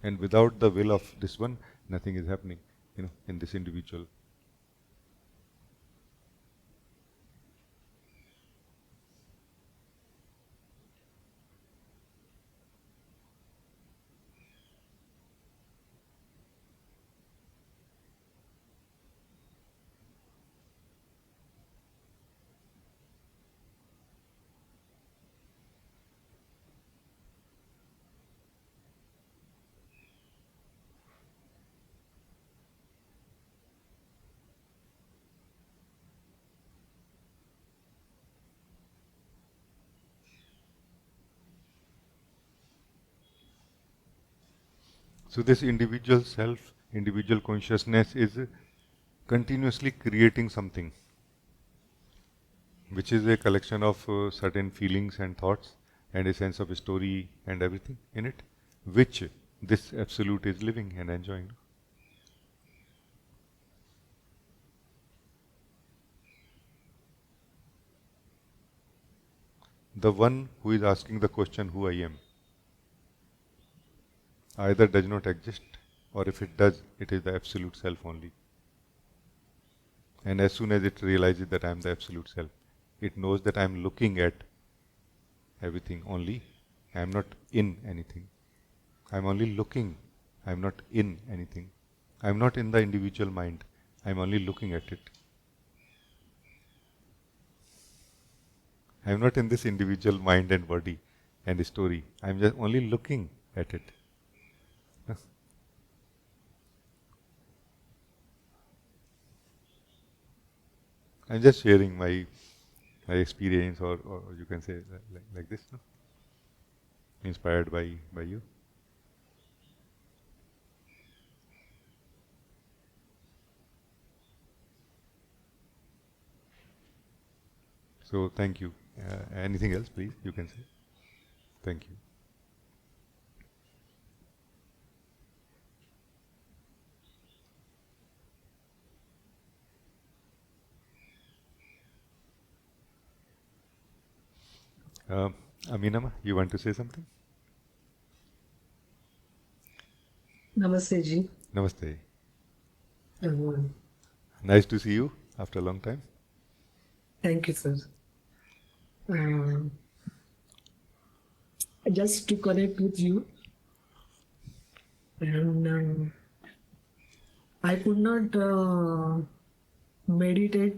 And without the will of this one, nothing is happening, in this individual. So this individual self, individual consciousness is continuously creating something, which is a collection of certain feelings and thoughts and a sense of story and everything in it, which this absolute is living and enjoying. The one who is asking the question, who I am, either does not exist, or if it does, it is the absolute self only. And as soon as it realizes that I am the absolute self, it knows that I am looking at everything only. I am not in anything. I am only looking. I am not in anything. I am not in the individual mind. I am only looking at it. I am not in this individual mind and body and story. I am just only looking at it. I am just sharing my experience, or you can say like this, no? Inspired by you. So thank you. Anything else, please? You can say. Thank you. Aminama, you want to say something? Namaste ji. Namaste. Uh, Nice to see you after a long time. Thank you, sir. Just to connect with you, and I could not meditate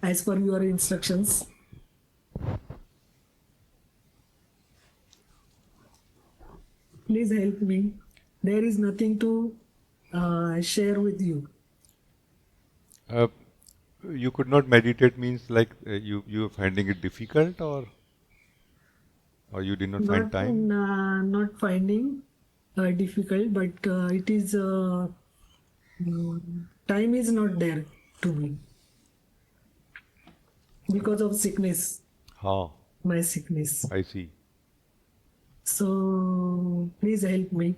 as per your instructions. Please help me. There is nothing to share with you. You could not meditate means like you are finding it difficult, or you did not find time? Not finding difficult, but it is time is not there to me because of sickness. Ha, My sickness. I see. So please help me.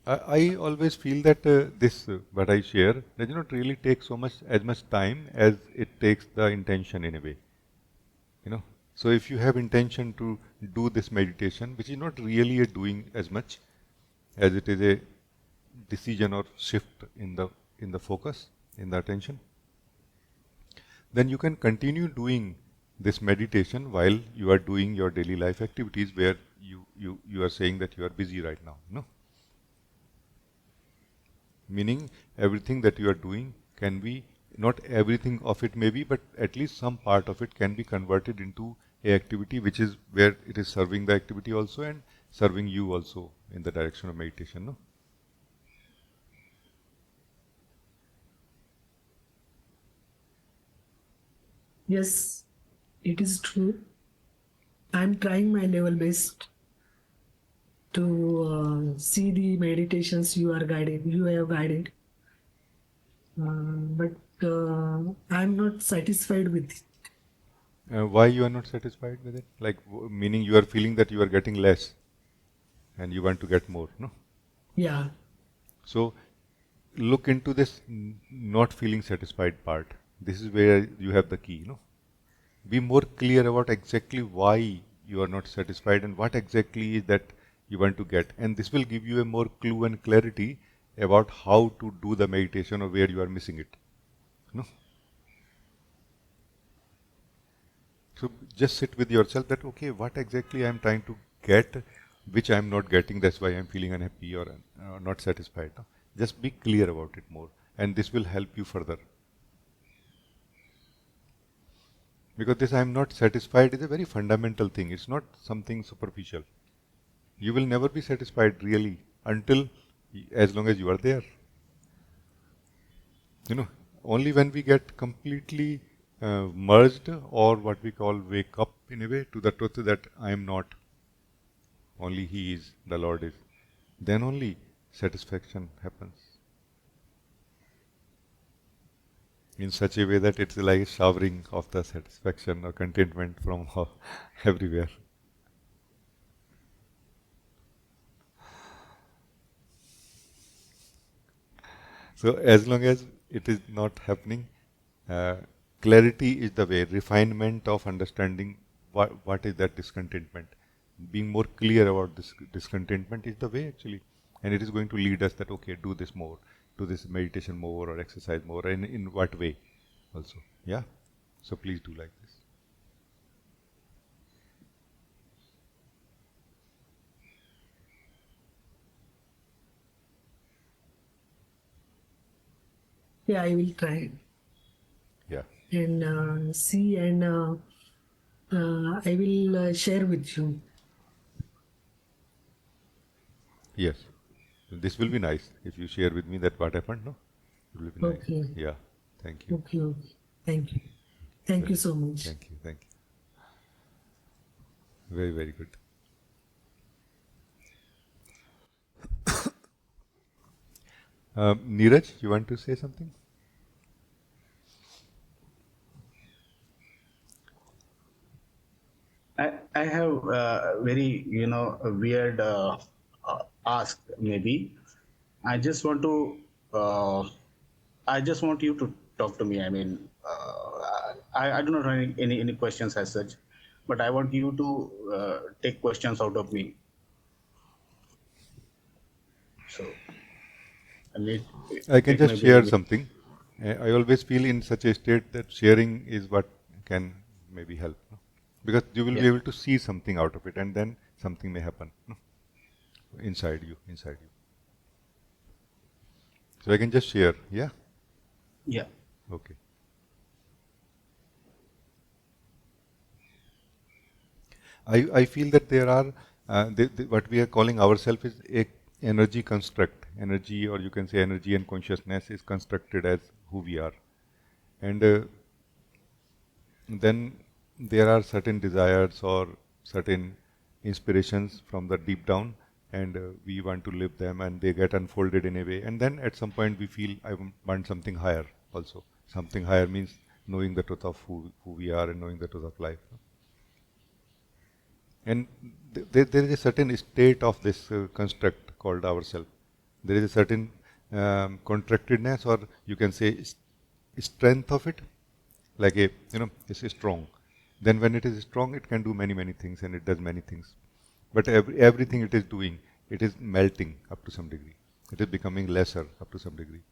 I always feel that this what I share does not really take as much time as it takes the intention in a way. You know. So if you have intention to do this meditation, which is not really a doing as much as it is a decision or shift in the focus, in the attention, then you can continue doing this meditation while you are doing your daily life activities, where you are saying that you are busy right now. No. Meaning everything that you are doing can be, not everything of it may be, but at least some part of it can be converted into a activity which is where it is serving the activity also and serving you also in the direction of meditation. No? Yes, it is true. I'm trying my level best to see the meditations you have guided, but I'm not satisfied with it. Why you are not satisfied with it? Like meaning you are feeling that you are getting less and you want to get more. No. Yeah. So look into this not feeling satisfied part. This is where you have the key. No. Be more clear about exactly why you are not satisfied and what exactly is that you want to get, and this will give you a more clue and clarity about how to do the meditation or where you are missing it. No? So just sit with yourself that okay, what exactly I am trying to get, which I am not getting, that's why I am feeling unhappy or not satisfied. No? Just be clear about it more, and this will help you further. Because this I am not satisfied is a very fundamental thing. It's not something superficial. You will never be satisfied really until, as long as you are there. You know, only when we get completely merged, or what we call wake up in a way to the truth that I am not, only He is, the Lord is, then only satisfaction happens. In such a way that it's like a showering of the satisfaction or contentment from everywhere. So as long as it is not happening, uh, clarity is the way, refinement of understanding what is that discontentment. Being more clear about this discontentment is the way actually. And it is going to lead us that, okay, do this more, do this meditation more or exercise more, and in what way also. Yeah? So please do like this. Yeah, I will try Yeah. and see, and I will share with you. Yes. This will be nice if you share with me that what happened, no? It will be nice. Okay. Yeah. Thank you. Okay. Okay. Thank you. Thank you so much. Thank you. Thank you. Very, very good. Neeraj, you want to say something? I have very, a weird ask maybe. I just want to, I just want you to talk to me. I mean, I do not have any questions as such, but I want you to take questions out of me. So, I need, I can it just may be, share something. I always feel in such a state that sharing is what can maybe help. No? Because you will yeah, be able to see something out of it and then something may happen, no? Inside you, inside you. So I can just share, yeah? yeah, Okay. I feel that there are, what we are calling ourselves is a energy construct. Energy, or you can say energy and consciousness is constructed as who we are. And then there are certain desires or certain inspirations from the deep down, and we want to live them, and they get unfolded in a way. And then at some point we feel I want something higher also. Something higher means knowing the truth of who we are and knowing the truth of life. And there is a certain state of this construct called ourself. There is a certain contractedness, or you can say strength of it, like a, it's strong. Then when it is strong, it can do many things, and it does many things. But everything it is doing, it is melting up to some degree. It is becoming lesser up to some degree.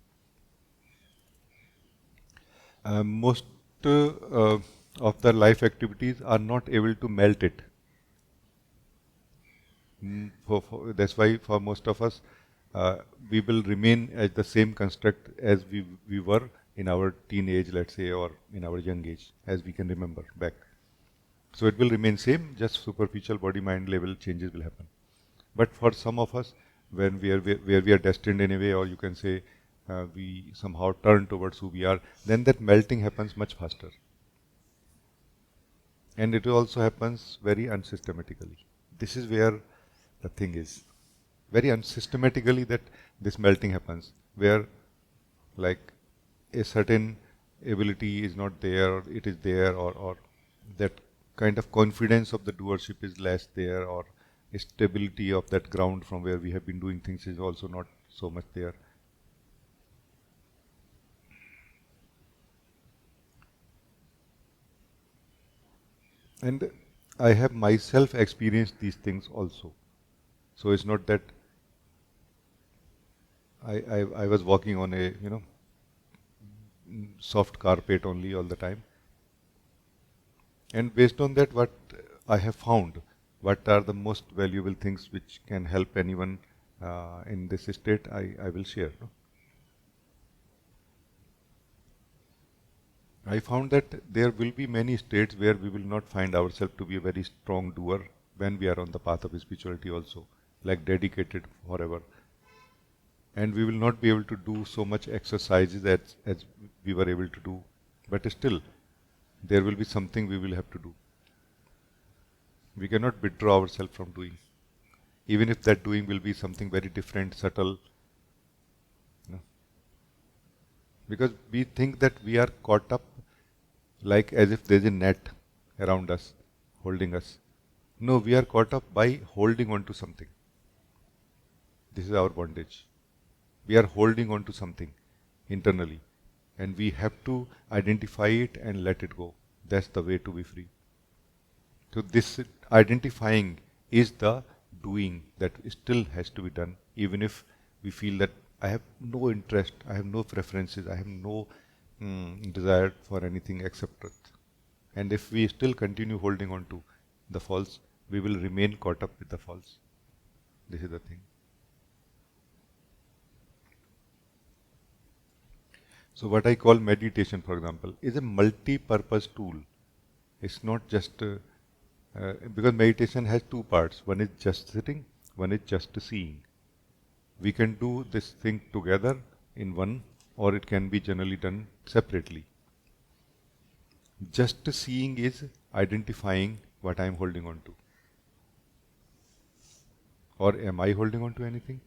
Most of the life activities are not able to melt it. That's why for most of us, we will remain as the same construct as we were in our teenage, let's say, or in our young age, as we can remember back. So it will remain same, just superficial body-mind level changes will happen. But for some of us, when where we are destined in a way, or you can say we somehow turn towards who we are, then that melting happens much faster. And it also happens very unsystematically. This is where the thing is. Very unsystematically that this melting happens, where like a certain ability is not there, or it is there, or that kind of confidence of the doership is less there, or stability of that ground from where we have been doing things is also not so much there. And I have myself experienced these things also. So it's not that I was walking on a, soft carpet only all the time. And based on that, what I have found, what are the most valuable things which can help anyone in this state, I will share. No? I found that there will be many states where we will not find ourselves to be a very strong doer when we are on the path of spirituality also, like dedicated forever. And we will not be able to do so much exercises as we were able to do. But still, there will be something we will have to do. We cannot withdraw ourselves from doing. even if that doing will be something very different, subtle. You know? Because we think that we are caught up like as if there's a net around us, holding us. No, we are caught up by holding on to something. This is our bondage. We are holding on to something internally, and we have to identify it and let it go. That's the way to be free. So this identifying is the doing that still has to be done, even if we feel that I have no interest, I have no preferences, I have no desire for anything except truth. And if we still continue holding on to the false, we will remain caught up with the false. This is the thing. So what I call meditation, for example, is a multi-purpose tool. It's not just because meditation has two parts. One is just sitting, one is just seeing. We can do this thing together in one, or it can be generally done separately. Just seeing is identifying what I am holding on to. Or am I holding on to anything?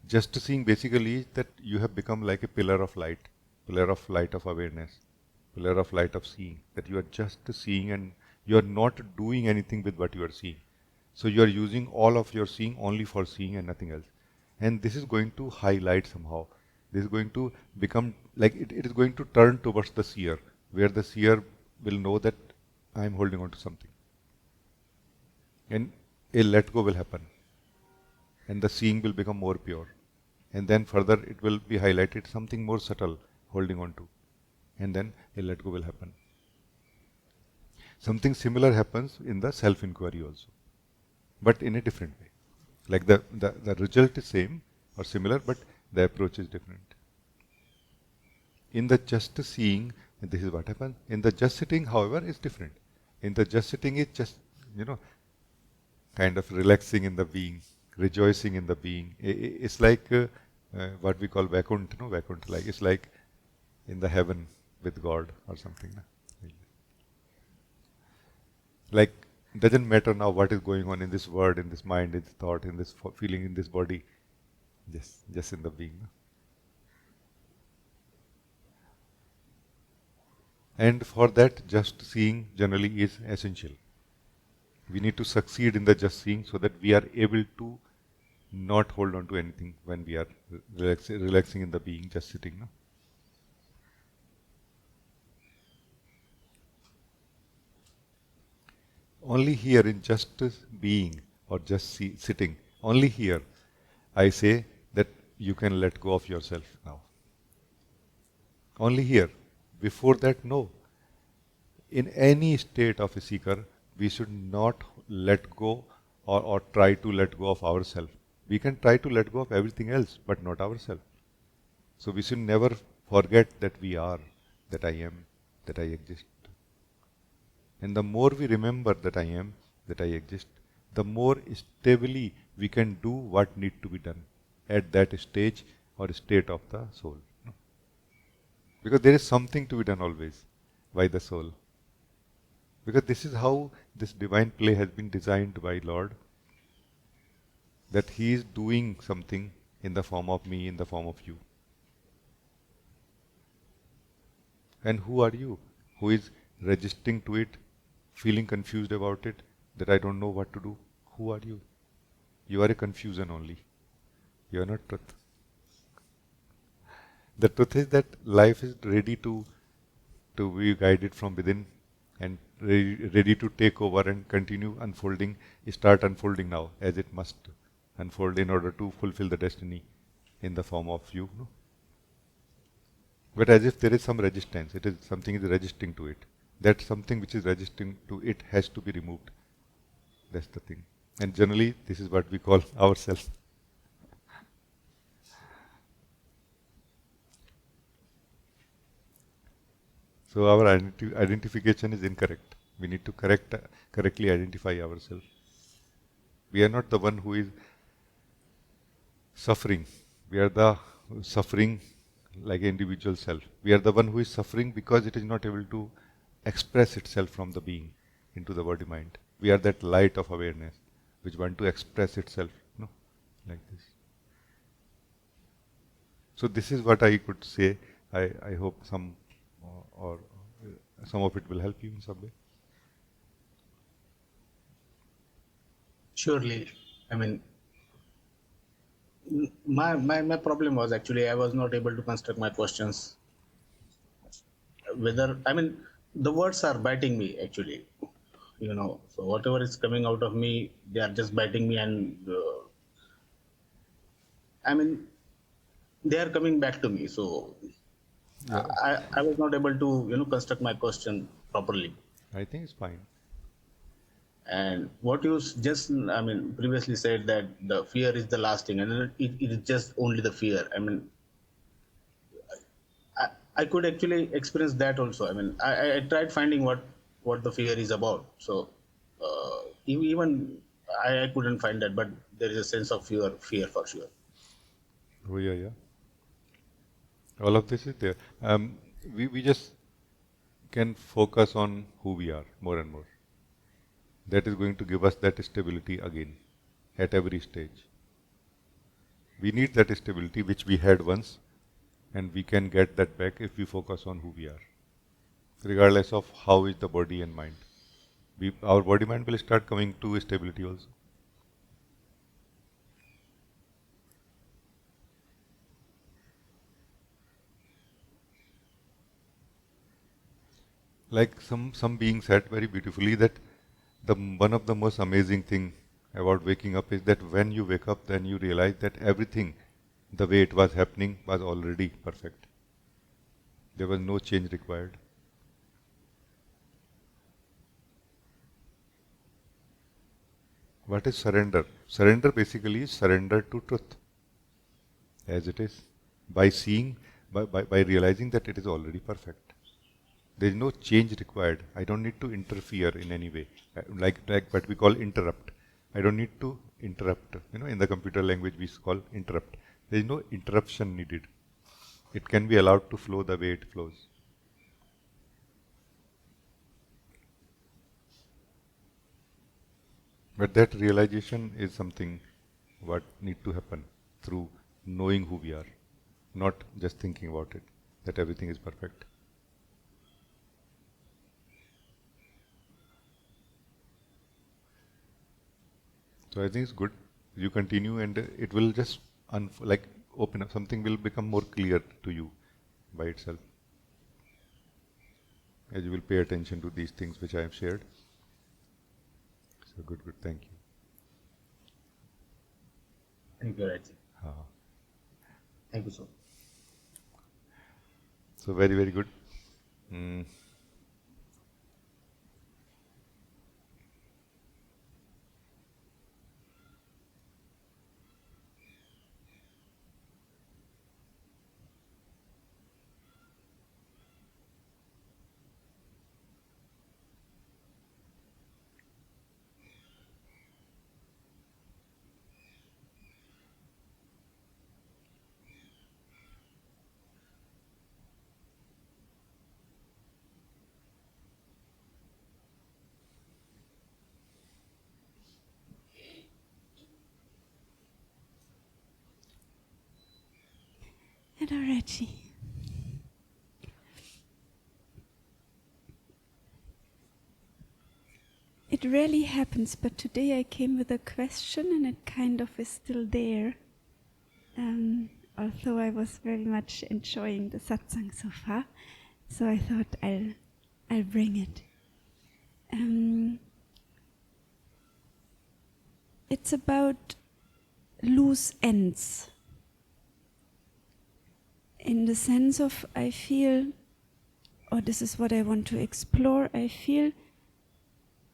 Just seeing basically is that you have become like a pillar of light of awareness, pillar of light of seeing, that you are just seeing and you are not doing anything with what you are seeing. So you are using all of your seeing only for seeing and nothing else. And this is going to highlight somehow. This is going to become like it is going to turn towards the seer, where the seer will know that I am holding on to something. And a let go will happen. And the seeing will become more pure. And then further it will be highlighted something more subtle holding on to. And then a let go will happen. Something similar happens in the self-inquiry also, but in a different way. Like the result is same or similar, but the approach is different. In the just seeing, this is what happens. In the just sitting, however, is different. In the just sitting, it's just, kind of relaxing in the being, rejoicing in the being. It's like what we call Vaikuntha, Vaikuntha. Like it's like in the heaven with God or something. Like doesn't matter now what is going on in this world, in this mind, in this thought, in this feeling, in this body. Just in the being. And for that, just seeing generally is essential. We need to succeed in the just seeing so that we are able to not hold on to anything when we are relaxing in the being, just sitting. No? Only here in just being or just sitting, only here I say that you can let go of yourself now. Only here. Before that, no. In any state of a seeker, we should not let go or try to let go of ourselves. We can try to let go of everything else, but not ourselves. So we should never forget that we are, that I am, that I exist. And the more we remember that I am, that I exist, the more stably we can do what needs to be done at that stage or state of the soul. Because there is something to be done always by the soul. Because this is how this divine play has been designed by Lord, that He is doing something in the form of me, in the form of you. And who are you? Who is resisting to it, feeling confused about it, that I don't know what to do? Who are you? You are a confusion only. You are not truth. The truth is that life is ready to be guided from within and ready to take over and continue unfolding, start unfolding now as it must unfold in order to fulfill the destiny in the form of you. No? But as if there is some resistance, something is resisting to it. That something which is resisting to it has to be removed. That's the thing. And generally, this is what we call ourselves. So our identification is incorrect. We need to correctly identify ourselves. We are not the one who is suffering. We are the suffering like an individual self. We are the one who is suffering because it is not able to express itself from the being into the body mind. We are that light of awareness which want to express itself, like this. So this is what I could say. I hope some or some of it will help you in some way. Surely. I mean, my problem was actually I was not able to construct my questions. Whether, I mean, the words are biting me actually, so whatever is coming out of me, they are just biting me, and I mean, they are coming back to me. So Yeah, I was not able to, construct my question properly. I think it's fine. And what you just, I mean, previously said that the fear is the last thing, and it is just only the fear. I mean, I could actually experience that also. I mean, I tried finding what the fear is about. So even I couldn't find that, but there is a sense of fear for sure. Oh yeah, yeah. All of this is there. We just can focus on who we are more and more. That is going to give us that stability again at every stage. We need that stability which we had once, and we can get that back if we focus on who we are, regardless of how is the body and mind. Our body mind will start coming to stability also. Like some being said very beautifully that the one of the most amazing thing about waking up is that when you wake up, then you realize that everything, the way it was happening, was already perfect. There was no change required. What is surrender? Surrender basically is surrender to truth as it is, by seeing, by realizing that it is already perfect. There is no change required. I don't need to interfere in any way, like what we call interrupt. I don't need to interrupt. In the computer language we call interrupt. There is no interruption needed. It can be allowed to flow the way it flows. But that realization is something what need to happen through knowing who we are, not just thinking about it, that everything is perfect. So I think it's good. You continue, and it will just open up. Something will become more clear to you by itself as you will pay attention to these things which I have shared. So good. Thank you. Thank you, Rajee. Uh, Thank you so much. so very good. Mm. Hello, Rajee. It rarely happens, but today I came with a question and it kind of is still there. Although I was very much enjoying the satsang so far, so I thought I'll bring it. It's about loose ends. In the sense of, I feel, or this is what I want to explore, I feel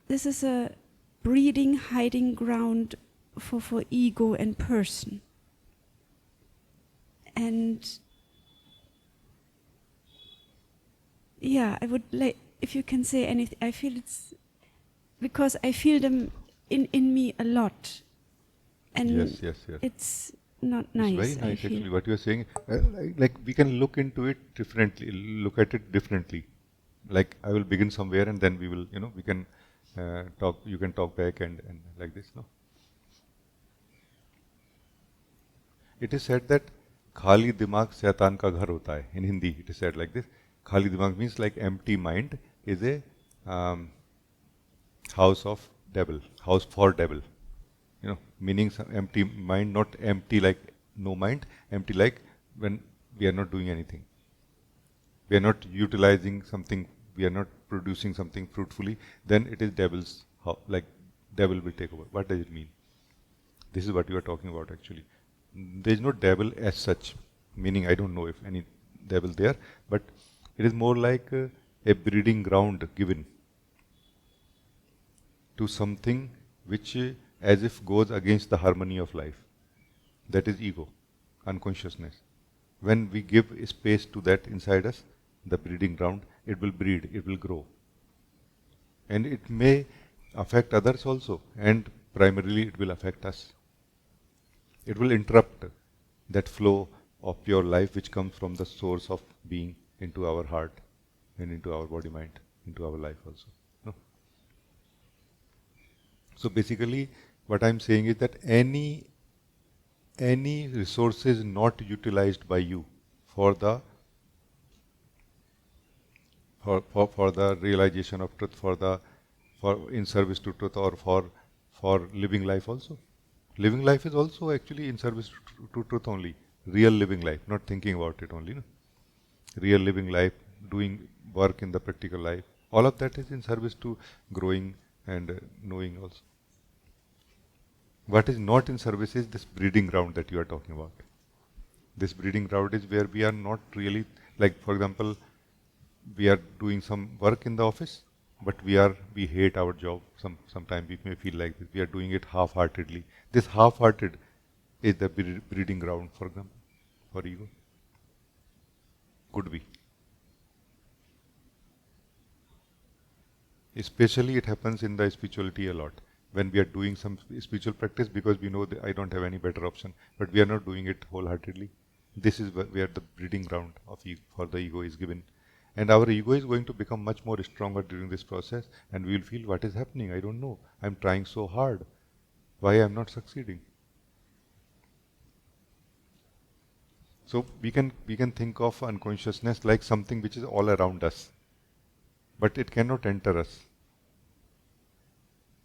this is a breeding, hiding ground for ego and person. And yeah, I would like, if you can say anything, I feel it's, because I feel them in me a lot. And Yes. it's not nice. It's very I nice feel. actually what you are saying. Like we can look into it differently, look at it differently. Like I will begin somewhere and then we will, we can talk. You can talk back and like this, no. It is said that खाली दिमाग शैतान का घर होता है. In Hindi, it is said like this. खाली दिमाग means like empty mind is a house of devil, house for devil. You know, meaning some empty mind, not empty like no mind, empty like when we are not doing anything. We are not utilizing something, we are not producing something fruitfully, then it is devil's, like devil will take over. What does it mean? This is what you are talking about actually. There is no devil as such, meaning I don't know if any devil there, but it is more like a breeding ground given to something which as if goes against the harmony of life. That is ego, unconsciousness. When we give space to that inside us, the breeding ground, it will breed, it will grow. And it may affect others also, and primarily it will affect us. It will interrupt that flow of pure life which comes from the source of being into our heart and into our body mind, into our life also. No? So basically what I am saying is that any resources not utilized by you for the realization of truth, for in service to truth, or for living life also. Living life is also actually in service to truth only. Real living life, not thinking about it only. No? Real living life, doing work in the practical life. All of that is in service to growing and knowing also. What is not in service is this breeding ground that you are talking about. This breeding ground is where we are not really, like for example, we are doing some work in the office, but we hate our job. Sometimes we may feel like this. We are doing it half-heartedly. This half-hearted is the breeding ground, for example, for ego. Could be. Especially it happens in the spirituality a lot. When we are doing some spiritual practice, because we know that I don't have any better option, but we are not doing it wholeheartedly. This is where the breeding ground of for the ego is given. And our ego is going to become much more stronger during this process, and we will feel, what is happening? I don't know. I'm trying so hard. Why I'm not succeeding? So we can think of unconsciousness like something which is all around us, but it cannot enter us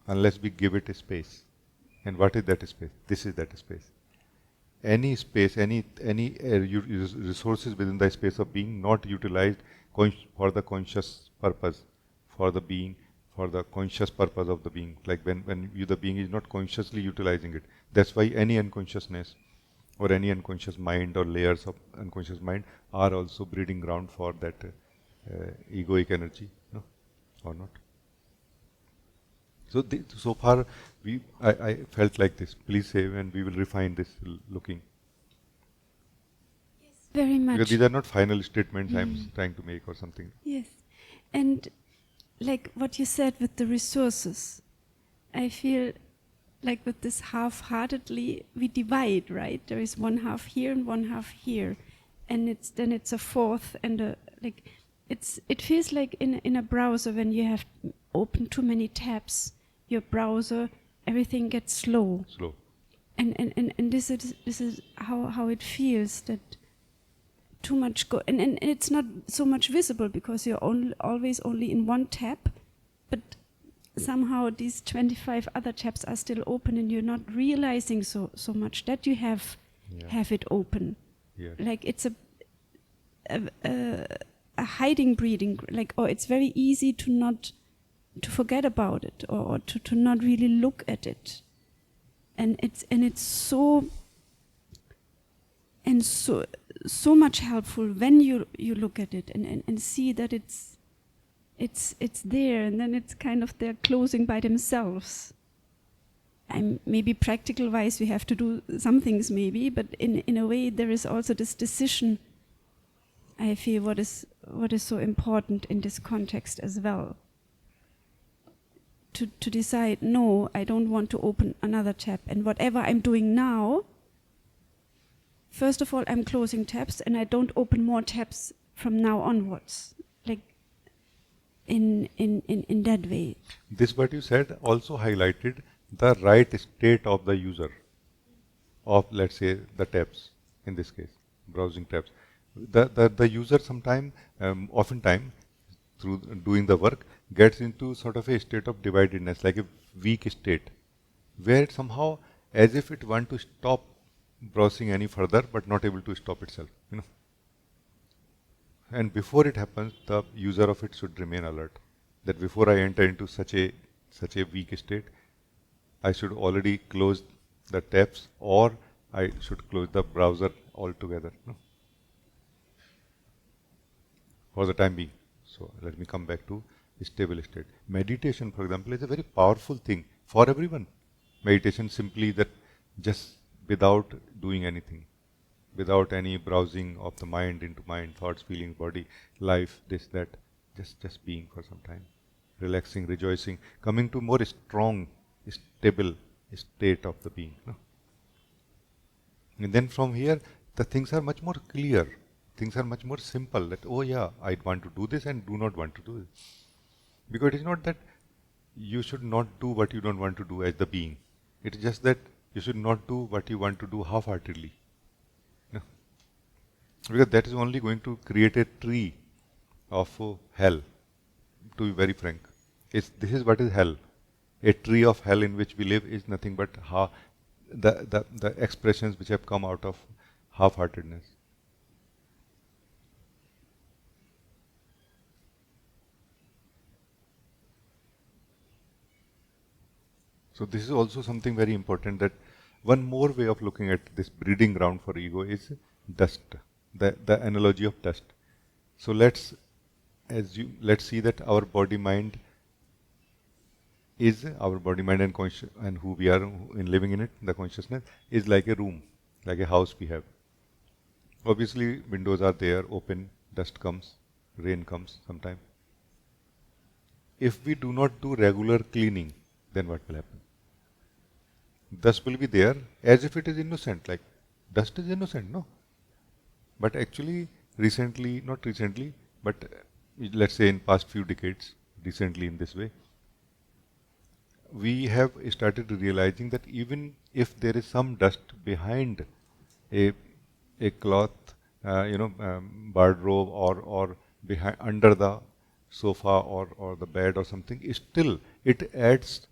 unless we give it a space. And what is that space? This is that space. Any space, any resources within the space of being not utilized for the conscious purpose, for the being, for the conscious purpose of the being. Like when the being is not consciously utilizing it. That's why any unconsciousness or any unconscious mind or layers of unconscious mind are also breeding ground for that egoic energy, no? Or not? So so far I felt like this. Please say when we will refine this looking. Very much. Because these are not final statements I'm trying to make or something. Yes. And like what you said with the resources, I feel like with this half-heartedly, we divide, right? There is one half here and one half here. And then it's a fourth and it feels like in a browser when you have opened too many tabs, your browser, everything gets slow. And this is how it feels, that too much and it's not so much visible because you're always only in one tab, but somehow these 25 other tabs are still open and you're not realizing so much that you have it open. Yeah. Like it's a hiding breeding, or it's very easy to forget about it or to not really look at it. And it's so much helpful when you look at it and see that it's there, and then it's kind of they're closing by themselves. And maybe practical wise we have to do some things maybe, but in a way there is also this decision, I feel, what is so important in this context as well. To decide, no, I don't want to open another tab, and whatever I'm doing now, first of all, I'm closing tabs and I don't open more tabs from now onwards. Like in that way. This what you said also highlighted the right state of the user of, let's say, the tabs, in this case, browsing tabs. The user oftentimes, through doing the work, gets into sort of a state of dividedness, like a weak state, where it somehow, as if it want to stop browsing any further, but not able to stop itself, And before it happens, the user of it should remain alert. That before I enter into such a weak state, I should already close the tabs, or I should close the browser altogether, for the time being. So let me come back to stable state. Meditation, for example, is a very powerful thing for everyone. Meditation simply that just without doing anything, without any browsing of the mind into mind, thoughts, feelings, body, life, this, that, just being for some time, relaxing, rejoicing, coming to more strong, stable state of the being. And then from here, the things are much more clear. Things are much more simple. That, oh yeah, I want to do this and do not want to do this. Because it is not that you should not do what you don't want to do as the being. It is just that you should not do what you want to do half-heartedly. Because that is only going to create a tree of hell, to be very frank. This is what is hell. A tree of hell in which we live is nothing but the expressions which have come out of half-heartedness. So this is also something very important, that one more way of looking at this breeding ground for ego is dust, the analogy of dust. So let's see that our body mind and who we are in living in it, the consciousness, is like a room, like a house we have. Obviously, windows are there, open, dust comes, rain comes sometime. If we do not do regular cleaning, then what will happen? Dust will be there as if it is innocent, like dust is innocent, no? But actually, not recently, but let's say in past few decades, recently in this way, we have started realizing that even if there is some dust behind a cloth, barred robe, or behind under the sofa or the bed or something, still it adds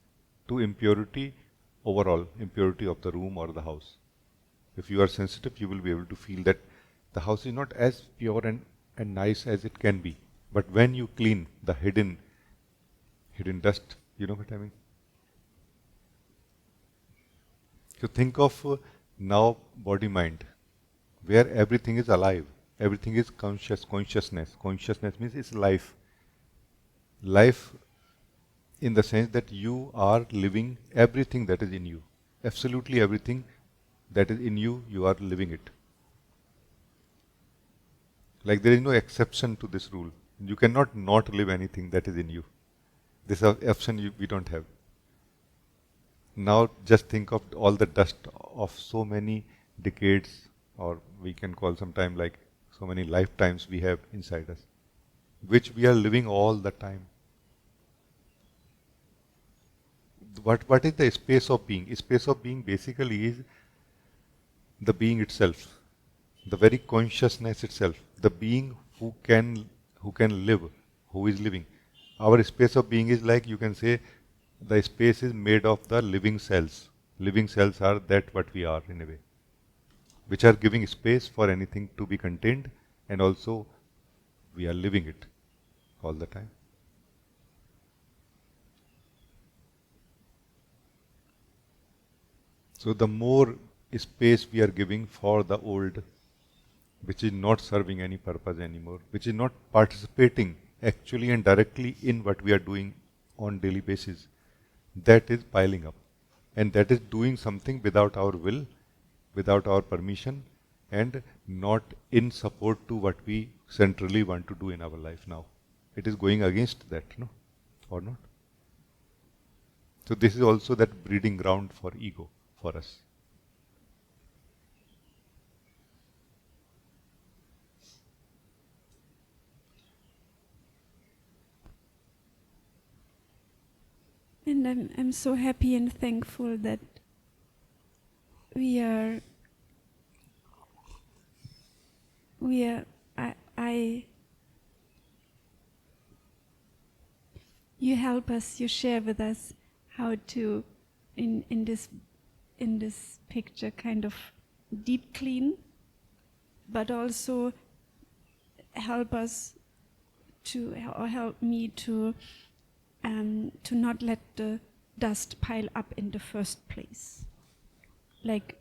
to impurity, overall impurity of the room or the house. If you are sensitive, you will be able to feel that the house is not as pure and nice as it can be. But when you clean the hidden dust, you know what I mean? So think of now body-mind, where everything is alive, everything is consciousness. Consciousness means it's life. Life in the sense that you are living everything that is in you. Absolutely everything that is in you, you are living it. Like there is no exception to this rule. You cannot not live anything that is in you. This option we don't have. Now just think of all the dust of so many decades, or we can call sometime like so many lifetimes we have inside us, which we are living all the time. What is the space of being? Space of being basically is the being itself, the very consciousness itself, the being who can live, who is living. Our space of being is like, you can say, the space is made of the living cells. Living cells are that what we are in a way, which are giving space for anything to be contained, and also we are living it all the time. So the more space we are giving for the old, which is not serving any purpose anymore, which is not participating actually and directly in what we are doing on daily basis, that is piling up. And that is doing something without our will, without our permission, and not in support to what we centrally want to do in our life now. It is going against that, no? Or not? So this is also that breeding ground for ego for us. And I'm so happy and thankful that we are I you help us, you share with us how to in this picture kind of deep clean, but also help us to, or help me to not let the dust pile up in the first place, like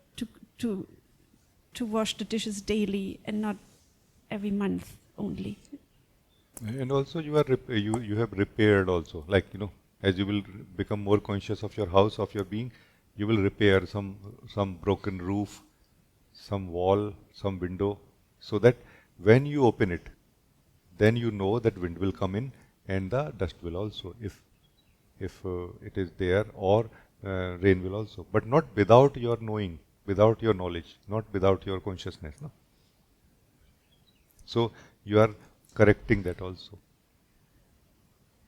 to wash the dishes daily and not every month only. And also you are you have repaired also, like as you will become more conscious of your house, of your being, you will repair some broken roof, some wall, some window, so that when you open it, then you know that wind will come in and the dust will also, if it is there, or rain will also, but not without your knowing, without your knowledge, not without your consciousness, no. So you are correcting that also.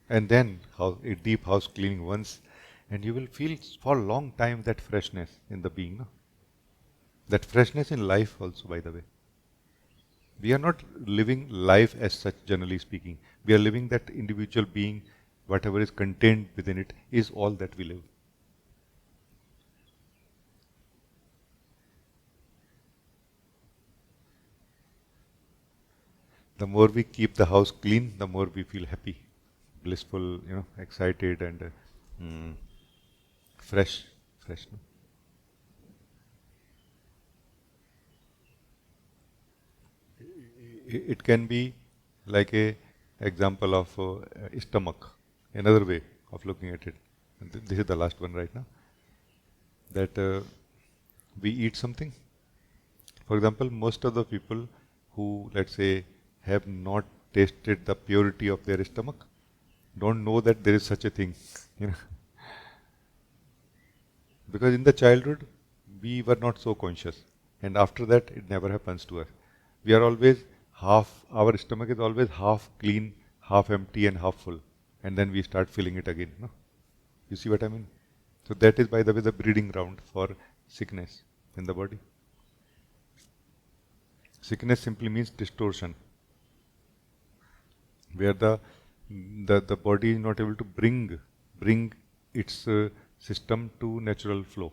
And then a deep house cleaning once, and you will feel for a long time that freshness in the being, no? That freshness in life also, by the way. We are not living life as such, generally speaking. We are living that individual being, whatever is contained within it is all that we live. The more we keep the house clean, the more we feel happy, blissful, excited, and fresh. No? It can be like a example of stomach. Another way of looking at it. This is the last one right now. That we eat something. For example, most of the people who, let's say, have not tasted the purity of their stomach don't know that there is such a thing. Because in the childhood, we were not so conscious. And after that, it never happens to us. We are always our stomach is always half clean, half empty, and half full. And then we start filling it again. No? You see what I mean? So that is, by the way, the breeding ground for sickness in the body. Sickness simply means distortion, where the body is not able to bring its system to natural flow.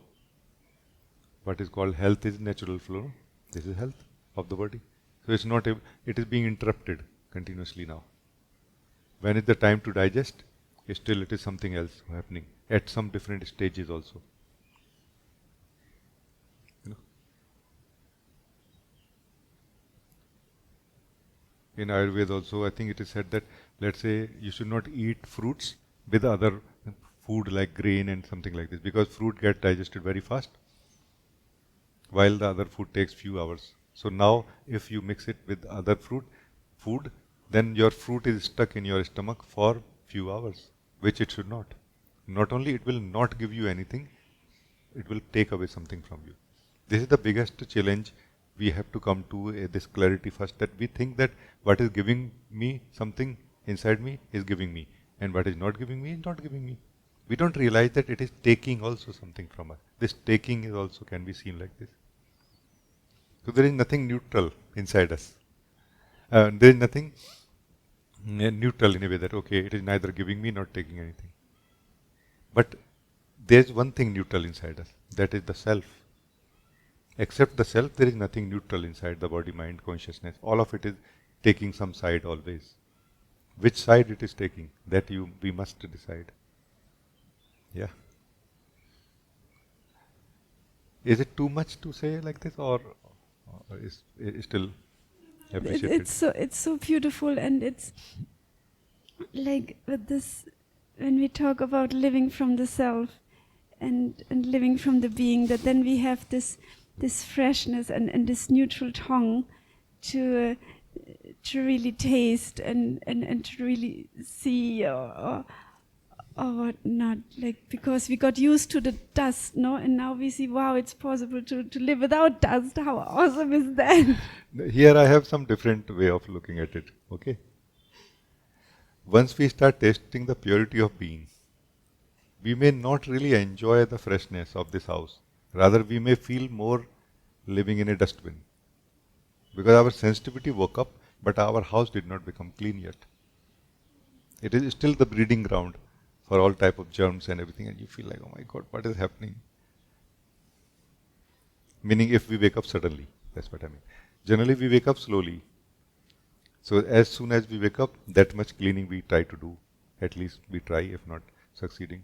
What is called health is natural flow. This is health of the body. So it's not it is being interrupted continuously now. When is the time to digest? Still it is something else happening at some different stages also. In Ayurveda also, I think it is said that, let's say, you should not eat fruits with other food like grain and something like this, because fruit gets digested very fast, while the other food takes few hours. So now, if you mix it with other food, then your fruit is stuck in your stomach for few hours, which it should not. Not only it will not give you anything, it will take away something from you. This is the biggest challenge. We have to come to this clarity first, that we think that what is giving me something inside me is giving me, and what is not giving me is not giving me. We don't realize that it is taking also something from us. This taking is also can be seen like this. So there is nothing neutral inside us. There is nothing neutral in a way that, okay, it is neither giving me nor taking anything. But there is one thing neutral inside us, that is the self. Except the self, there is nothing neutral inside the body, mind, consciousness. All of it is taking some side always. Which side it is taking, that we must decide. Yeah. Is it too much to say like this, or is still appreciated? It's so beautiful, and it's like with this, when we talk about living from the self and living from the being, that then we have this freshness and this neutral tongue to really taste and to really see or whatnot, like, because we got used to the dust, no, and now we see, wow, it's possible to live without dust. How awesome is that? Here I have some different way of looking at it. Okay. Once we start tasting the purity of being, we may not really enjoy the freshness of this house Rather, we may feel more living in a dustbin. Because our sensitivity woke up, but our house did not become clean yet. It is still the breeding ground for all type of germs and everything, and you feel like, oh my God, what is happening? Meaning if we wake up suddenly, that's what I mean. Generally we wake up slowly. So as soon as we wake up, that much cleaning we try to do. At least we try, if not succeeding.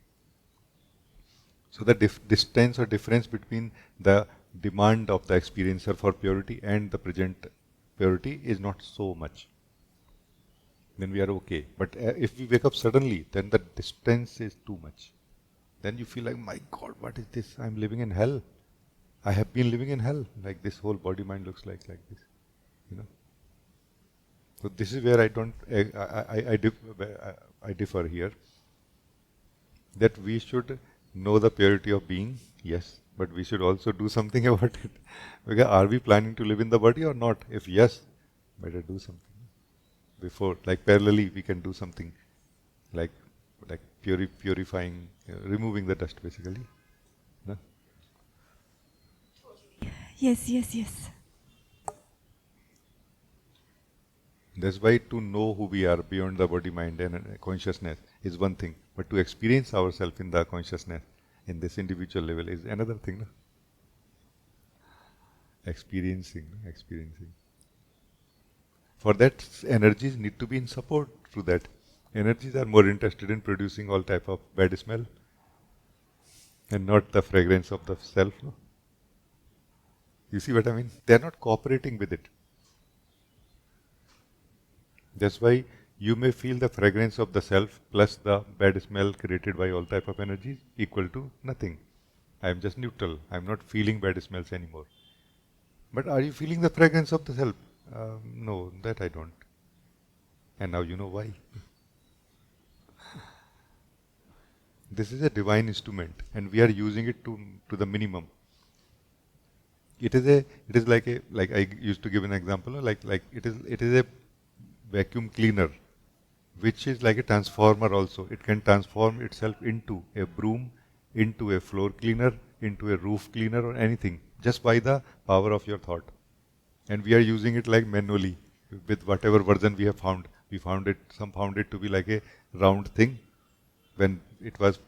So the distance or difference between the demand of the experiencer for purity and the present purity is not so much. Then we are okay. But if we wake up suddenly, then the distance is too much. Then you feel like, my God, what is this? I'm living in hell. I have been living in hell. Like this whole body mind looks like this. You know. So this is where I differ here. That we should know the purity of being, yes, but we should also do something about it. Because are we planning to live in the body or not? If yes, better do something. Before, like parallelly, we can do something like purifying, removing the dust basically. No? Yes. That's why to know who we are beyond the body, mind and consciousness is one thing, but to experience ourselves in the consciousness in this individual level is another thing. No? Experiencing. For that, energies need to be in support to that. Energies are more interested in producing all type of bad smell and not the fragrance of the self. No? You see what I mean? They are not cooperating with it. That's why you may feel the fragrance of the self plus the bad smell created by all type of energies equal to nothing. I am just neutral. I am not feeling bad smells anymore. But are you feeling the fragrance of the self? No, that I don't. And now you know why. This is a divine instrument, and we are using it to the minimum. It is like I used to give an example, like it is a vacuum cleaner, which is like a transformer also. It can transform itself into a broom, into a floor cleaner, into a roof cleaner or anything, just by the power of your thought. And we are using it like manually with whatever version we have found. Some found it to be like a round thing when it was,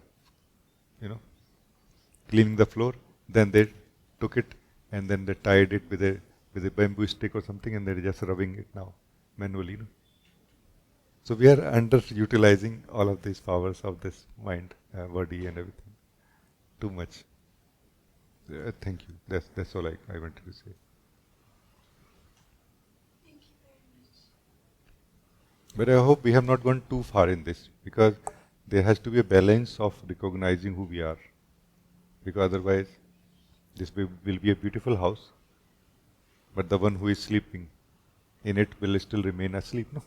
cleaning the floor. Then they took it and then they tied it with a bamboo stick or something, and they're just rubbing it now manually. So we are underutilizing all of these powers of this mind, body, and everything too much. Thank you. That's all I wanted to say. But I hope we have not gone too far in this, because there has to be a balance of recognizing who we are. Because otherwise, this will be a beautiful house, but the one who is sleeping in it will still remain asleep. No?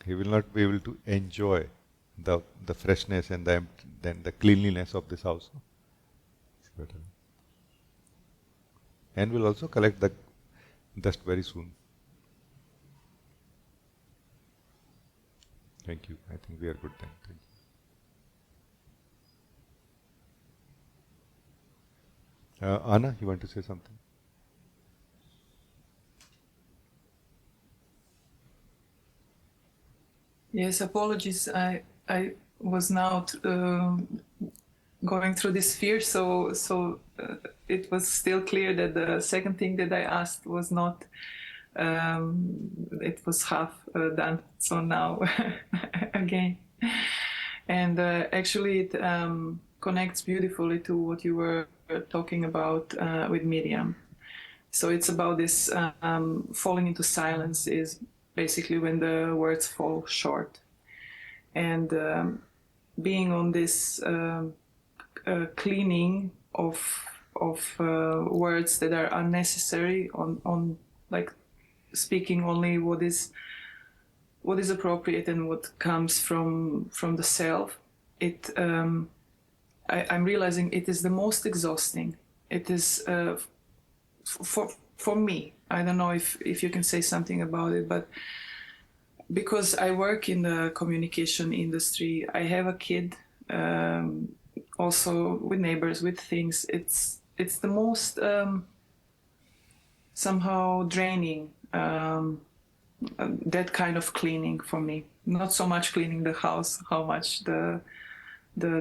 He will not be able to enjoy the freshness and the cleanliness of this house. No? And will also collect the dust very soon. Thank you. I think we are good then. Thank you. Anna, you want to say something? Yes, apologies. I was now going through this fear, so it was still clear that the second thing that I asked was not. It was half done. So now again, and actually it connects beautifully to what you were talking about with Miriam. So it's about this falling into silence is basically when the words fall short, and being on this cleaning of words that are unnecessary, on like speaking only what is appropriate and what comes from the self. I'm realizing it is the most exhausting. It is for me. I don't know if you can say something about it, but because I work in the communication industry, I have a kid also with neighbors, with things. It's the most somehow draining, that kind of cleaning for me. Not so much cleaning the house, how much the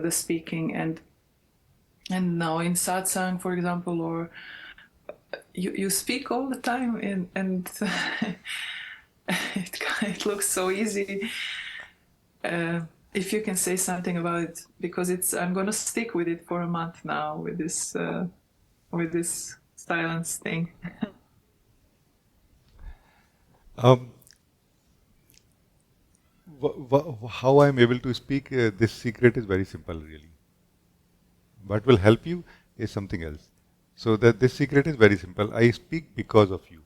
speaking. And now in satsang, for example, or you speak all the time, and it looks so easy. If you can say something about it, because I'm going to stick with it for a month now with this silence thing. How I'm able to speak, this secret is very simple, really. What will help you is something else. So that this secret is very simple. I speak because of you.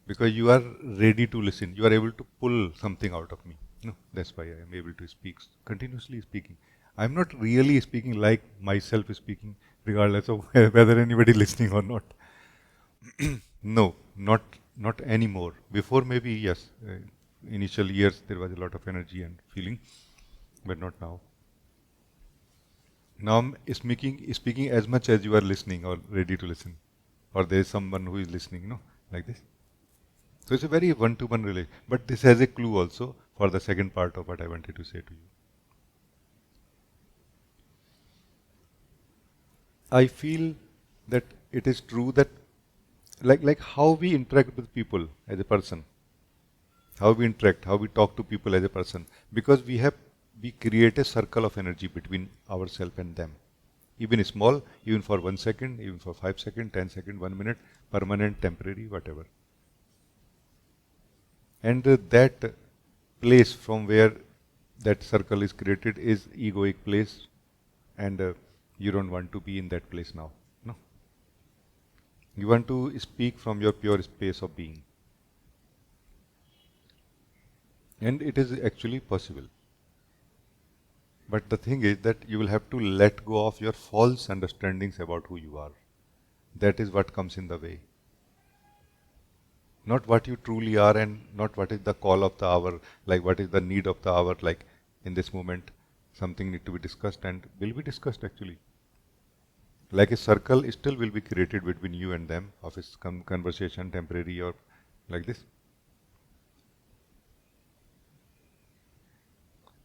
Because you are ready to listen. You are able to pull something out of me. No, that's why I am able to speak, continuously speaking. I'm not really speaking like myself is speaking, regardless of whether anybody listening or not. No, not anymore. Before maybe yes, initial years there was a lot of energy and feeling, but not now. Now I'm speaking as much as you are listening or ready to listen, or there is someone who is listening, like this. So it's a very one-to-one relation. But this has a clue also for the second part of what I wanted to say to you. I feel that it is true that like how we interact with people as a person, how we interact, how we talk to people as a person, because we create a circle of energy between ourselves and them. Even small, even for 1 second, even for 5 seconds, 10 seconds, 1 minute, permanent, temporary, whatever. And that place from where that circle is created is egoic place, and you don't want to be in that place now. No. You want to speak from your pure space of being. And it is actually possible. But the thing is that you will have to let go of your false understandings about who you are. That is what comes in the way. Not what you truly are, and not what is the call of the hour, like what is the need of the hour, like in this moment something need to be discussed and will be discussed actually. Like a circle still will be created between you and them of a conversation, temporary or like this.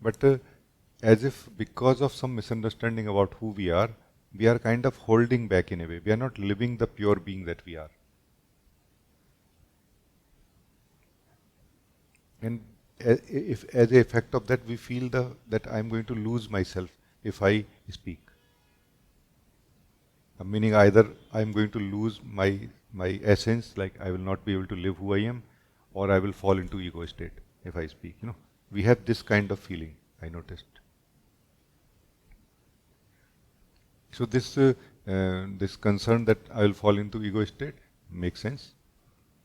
But as if because of some misunderstanding about who we are kind of holding back in a way. We are not living the pure being that we are. And if as a effect of that we feel that I am going to lose myself if I speak. Meaning either I am going to lose my essence, like I will not be able to live who I am, or I will fall into ego state if I speak. We have this kind of feeling, I noticed. So this concern that I will fall into ego state makes sense.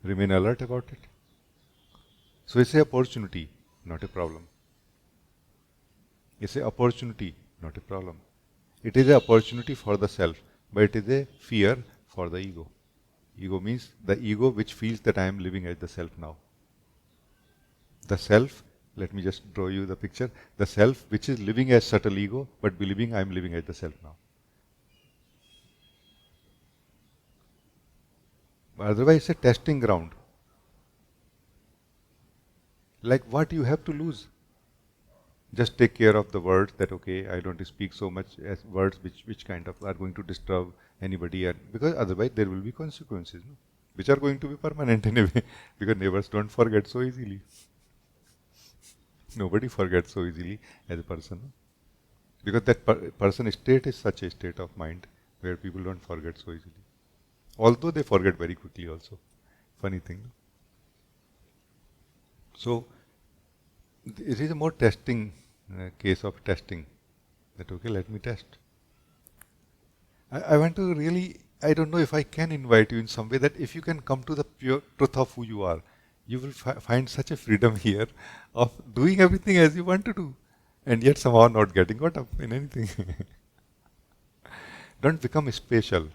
Remain alert about it. So it's an opportunity, not a problem. It's an opportunity, not a problem. It is an opportunity for the self, but it is a fear for the ego. Ego means the ego which feels that I am living as the self now. The self, let me just draw you the picture, the self which is living as subtle ego, but believing I am living as the self now. Otherwise, it's a testing ground. Like what you have to lose? Just take care of the words that, okay, I don't speak so much as words which kind of are going to disturb anybody, and because otherwise there will be consequences, which are going to be permanent in a way, because neighbors don't forget so easily. Nobody forgets so easily as a person. Because that person state is such a state of mind where people don't forget so easily. Although they forget very quickly also. Funny thing. So, it is a more testing case of testing. That okay, let me test. I want to really, I don't know if I can invite you in some way that if you can come to the pure truth of who you are, you will find such a freedom here of doing everything as you want to do, and yet somehow not getting caught up in anything. Don't become special.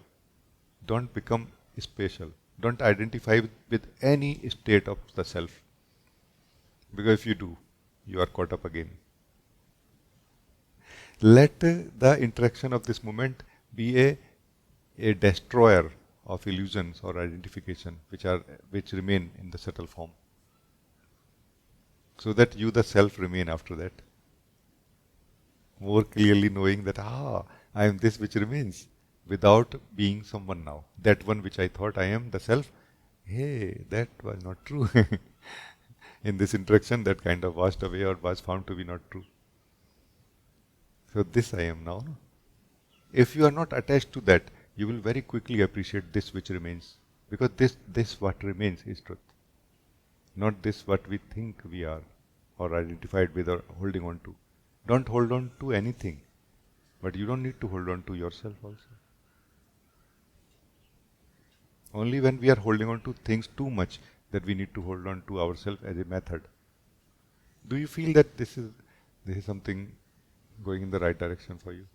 Don't become special. Don't identify with any state of the self. Because if you do, you are caught up again. Let the interaction of this moment be a destroyer of illusions or identification which remain in the subtle form, so that you the self remain after that, more clearly knowing that I am this which remains, without being someone now. That one which I thought I am, the self, hey, that was not true. In this interaction, that kind of washed away or was found to be not true. So this I am now. If you are not attached to that, you will very quickly appreciate this which remains. Because this what remains is truth. Not this what we think we are, or identified with, or holding on to. Don't hold on to anything. But you don't need to hold on to yourself also. Only when we are holding on to things too much that we need to hold on to ourselves as a method. Do you feel that this is something going in the right direction for you?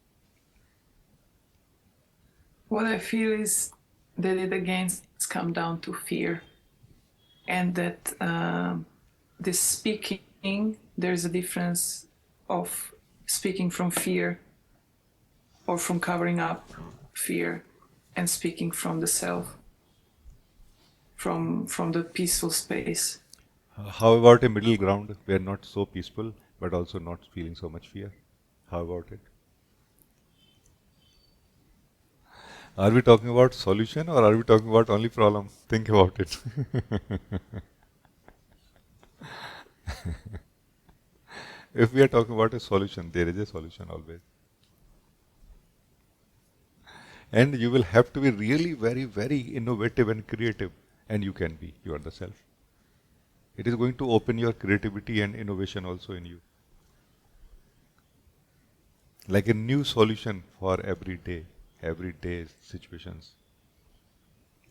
What I feel is that it again comes down to fear, and that this speaking, there's a difference of speaking from fear or from covering up fear, and speaking from the self, from the peaceful space. How about a middle ground where not so peaceful but also not feeling so much fear? How about it? Are we talking about solution or are we talking about only problem? Think about it. If we are talking about a solution, there is a solution always. And you will have to be really very, very innovative and creative. And you can be. You are the self. It is going to open your creativity and innovation also in you. Like a new solution for everyday situations.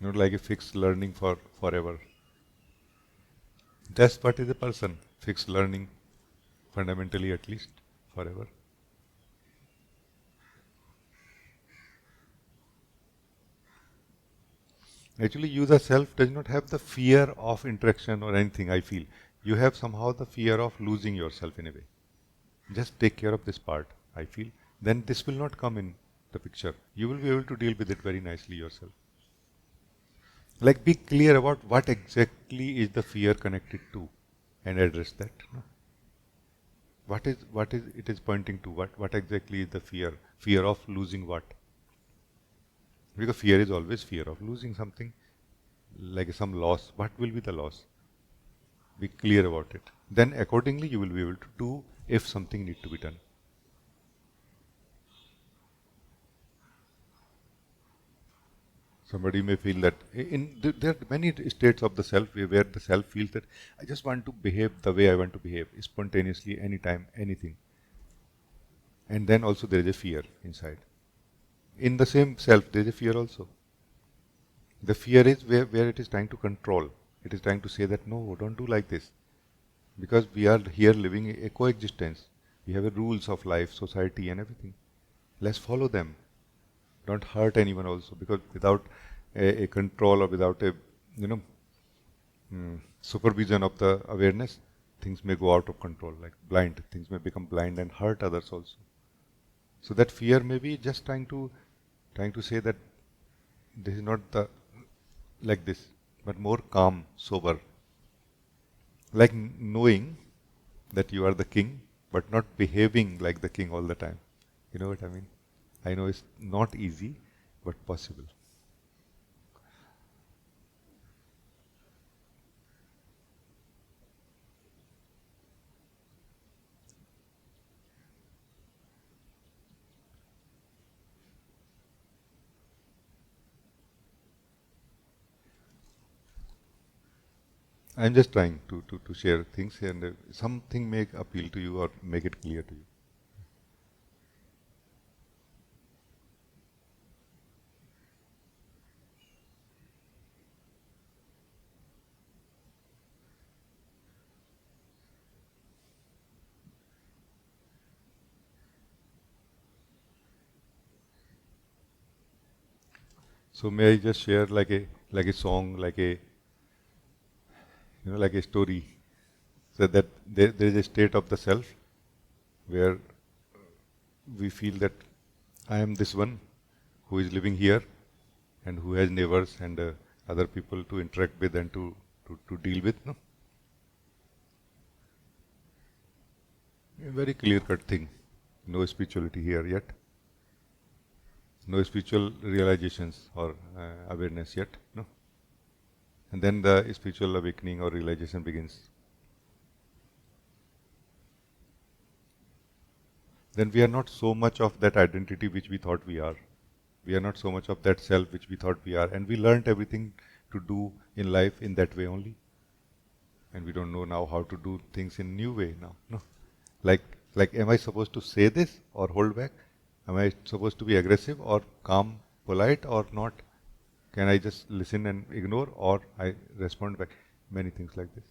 Not like a fixed learning for forever. That's what is a person. Fixed learning, fundamentally at least, forever. Actually, you the self does not have the fear of interaction or anything, I feel. You have somehow the fear of losing yourself in a way. Just take care of this part, I feel. Then this will not come in the picture. You will be able to deal with it very nicely yourself. Like, be clear about what exactly is the fear connected to and address that. No? What is it is pointing to? What exactly is the fear? Fear of losing what? Because fear is always fear of losing something, like some loss. What will be the loss? Be clear about it. Then accordingly you will be able to do if something needs to be done. Somebody may feel that there are many states of the self where the self feels that I just want to behave the way I want to behave, spontaneously, anytime, anything. And then also there is a fear inside. In the same self, there is a fear also. The fear is where it is trying to control. It is trying to say that no, don't do like this. Because we are here living a coexistence. We have rules of life, society and everything. Let's follow them. Don't hurt anyone also, because without a control or without a supervision of the awareness, things may go out of control, like blind. Things may become blind and hurt others also. So that fear may be just trying to say that this is not the like this, but more calm, sober. Like knowing that you are the king, but not behaving like the king all the time. You know what I mean? I know it's not easy, but possible. I'm just trying to share things, and something may appeal to you or make it clear to you. So may I just share like a song, like a like a story, so that there is a state of the self where we feel that I am this one who is living here and who has neighbors and other people to interact with and to deal with. No? A very clear-cut thing. No spirituality here yet. No spiritual realizations or awareness yet. No? And then the spiritual awakening or realization begins. Then we are not so much of that identity which we thought we are. We are not so much of that self which we thought we are. And we learned everything to do in life in that way only. And we don't know now how to do things in new way now. No? Like am I supposed to say this or hold back? Am I supposed to be aggressive or calm, polite or not? Can I just listen and ignore or I respond back? Many things like this.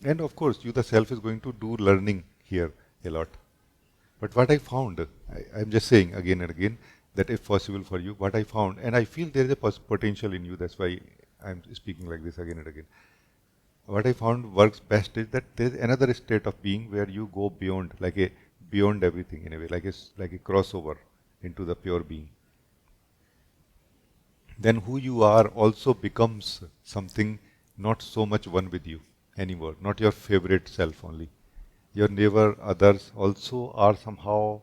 And of course, you the self is going to do learning here a lot. But what I found, I'm just saying again and again, that if possible for you, what I found, and I feel there is a potential in you, that's why I'm speaking like this again and again. What I found works best is that there is another state of being where you go beyond, beyond everything in a way, like a crossover into the pure being. Then who you are also becomes something not so much one with you anymore, not your favorite self only. Your neighbor, others also are somehow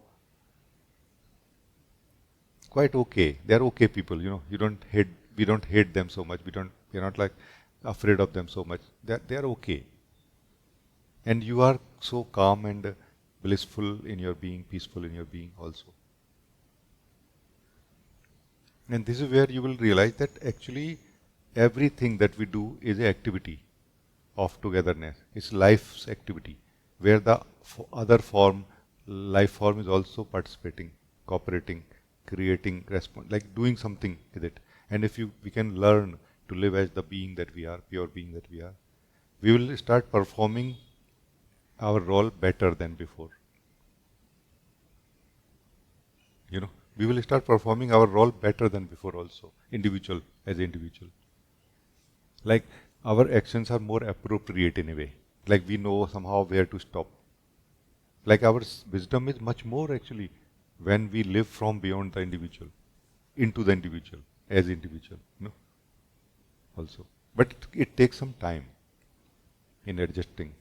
quite okay. They are okay people, You don't hate. We don't hate them so much. We're not like afraid of them so much. They are okay. And you are so calm and blissful in your being, peaceful in your being also. And this is where you will realize that actually everything that we do is an activity of togetherness. It's life's activity, where the other life form is also participating, cooperating, creating, like doing something with it. And if we can learn to live as the being that we are, pure being that we are, we will start performing our role better than before. We will start performing our role better than before also, individual as individual. Like our actions are more appropriate in a way. Like we know somehow where to stop. Like our wisdom is much more actually when we live from beyond the individual into the individual as individual. Also. But it takes some time in adjusting.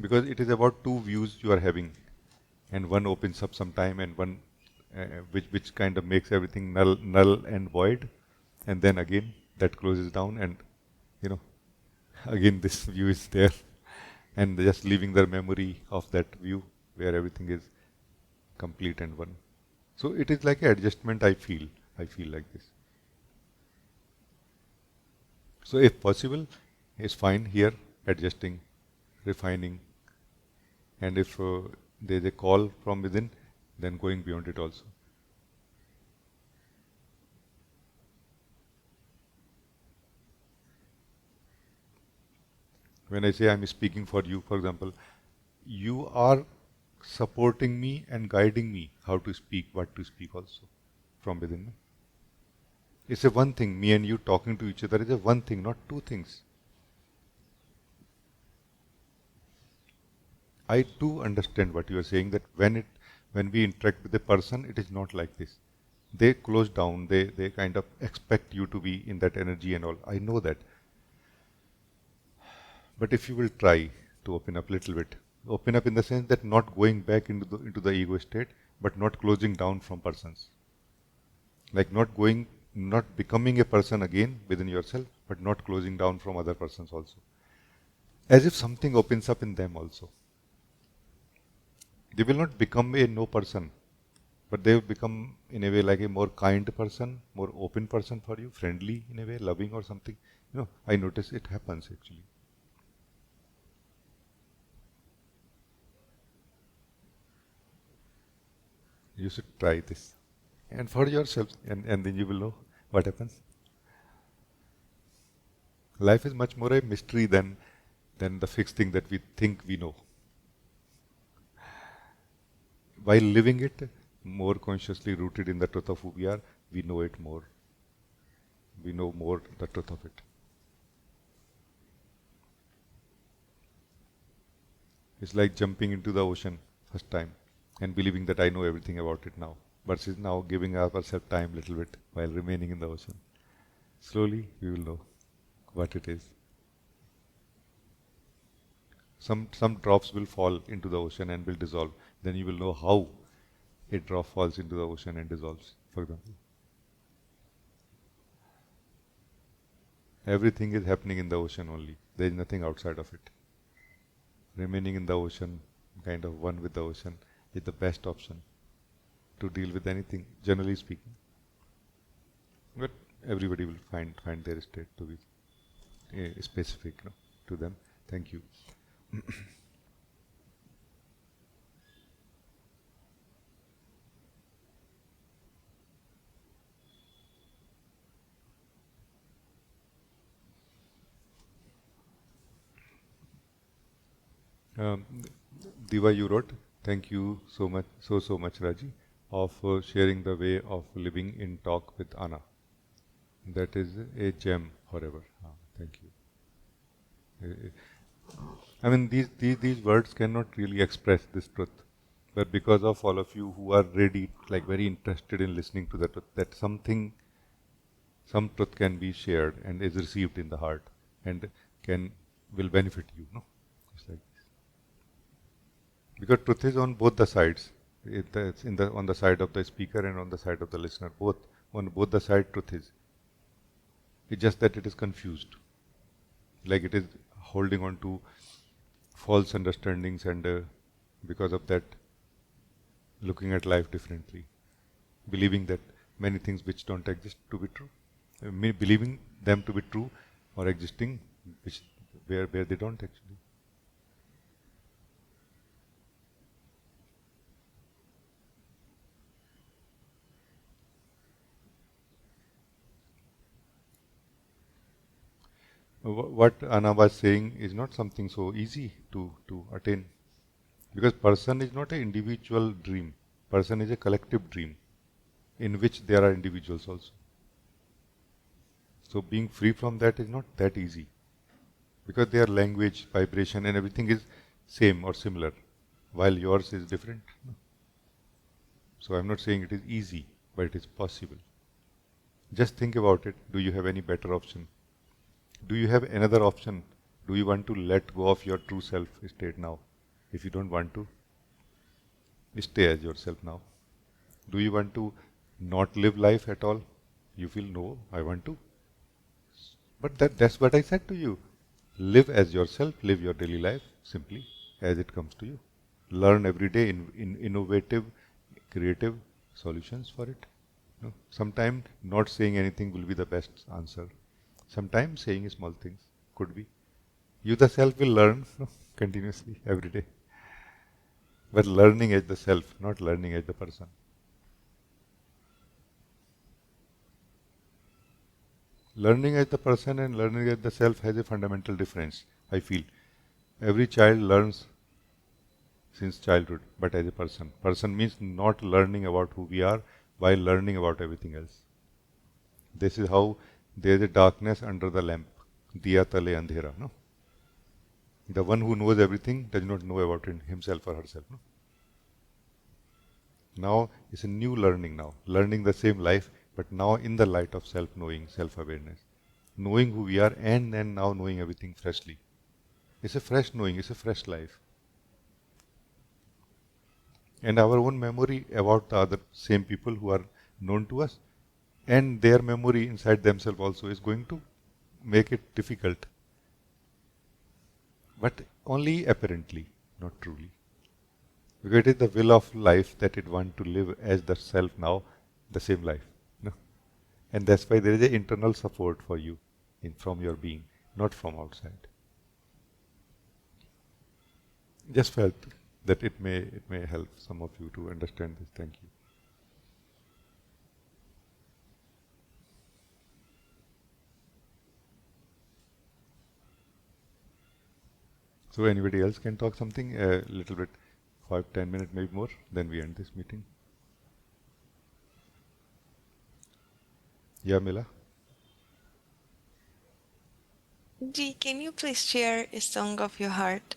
Because it is about two views you are having. And one opens up sometime and one which kind of makes everything null and void, and then again that closes down and again this view is there, and just leaving the memory of that view where everything is complete and one. So it is like an adjustment. I feel like this. So if possible, is fine here, adjusting, refining, and if there is a call from within, then going beyond it also. When I say I'm speaking for you, for example, you are supporting me and guiding me how to speak, what to speak also from within. It's a one thing, me and you talking to each other is a one thing, not two things. I do understand what you are saying, that when we interact with a person, it is not like this. They close down, they kind of expect you to be in that energy and all. I know that. But if you will try to open up a little bit, open up in the sense that not going back into the ego state, but not closing down from persons. Like not becoming a person again within yourself, but not closing down from other persons also. As if something opens up in them also. They will not become a no person, but they will become in a way like a more kind person, more open person for you, friendly in a way, loving or something. I notice it happens actually. You should try this. And for yourself, and then you will know what happens. Life is much more a mystery than the fixed thing that we think we know. While living it, more consciously rooted in the truth of who we are, we know it more. We know more the truth of it. It's like jumping into the ocean first time and believing that I know everything about it now, versus now giving ourselves time a little bit while remaining in the ocean. Slowly we will know what it is. Some drops will fall into the ocean and will dissolve. Then you will know how a drop falls into the ocean and dissolves, for example. Everything is happening in the ocean only. There is nothing outside of it. Remaining in the ocean, kind of one with the ocean, is the best option to deal with anything, generally speaking. But everybody will find their state to be specific, no, to them. Thank you. Um, Diva, you wrote, thank you so much, so much, Rajee, of sharing the way of living in talk with Anna. That is a gem forever. Thank you. I mean, these words cannot really express this truth, but because of all of you who are ready, like very interested in listening to the truth, that some truth can be shared and is received in the heart and will benefit you. No, it's like this. Because truth is on both the sides. It's on the side of the speaker and on the side of the listener. On both the side, truth is. It's just that it is confused, like it is holding on to false understandings, and because of that, looking at life differently, believing that many things which don't exist to be true, believing them to be true or existing, where they don't actually. What Anna was saying is not something so easy to attain, because person is not an individual dream. Person is a collective dream in which there are individuals also. So being free from that is not that easy, because their language, vibration and everything is same or similar, while yours is different. So I'm not saying it is easy, but it is possible. Just think about it. Do you have any better option? Do you have another option? Do you want to let go of your true self state now? If you don't want to, stay as yourself now. Do you want to not live life at all? You feel, no, I want to. But that's what I said to you. Live as yourself, live your daily life simply as it comes to you. Learn every day in innovative, creative solutions for it. No? Sometimes not saying anything will be the best answer. Sometimes saying small things could be. You the self will learn continuously every day. But learning as the self, not learning as the person. Learning as the person and learning as the self has a fundamental difference, I feel. Every child learns since childhood, but as a person. Person means not learning about who we are while learning about everything else. This is how there is a darkness under the lamp. Diya tale andhera, no? The one who knows everything does not know about himself or herself, no? Now it's a new learning now, learning the same life, but now in the light of self-knowing, self-awareness. Knowing who we are and then now knowing everything freshly. It's a fresh knowing, it's a fresh life. And our own memory about the other same people who are known to us, and their memory inside themselves also is going to make it difficult. But only apparently, not truly. Because it is the will of life that it wants to live as the self now, the same life. No? And that's why there is an internal support for you from your being, not from outside. Just felt that it may help some of you to understand this. Thank you. So anybody else can talk something a little bit, 5-10 minutes, maybe more, then we end this meeting. Yeah, Mila. Ji, can you please share a song of your heart?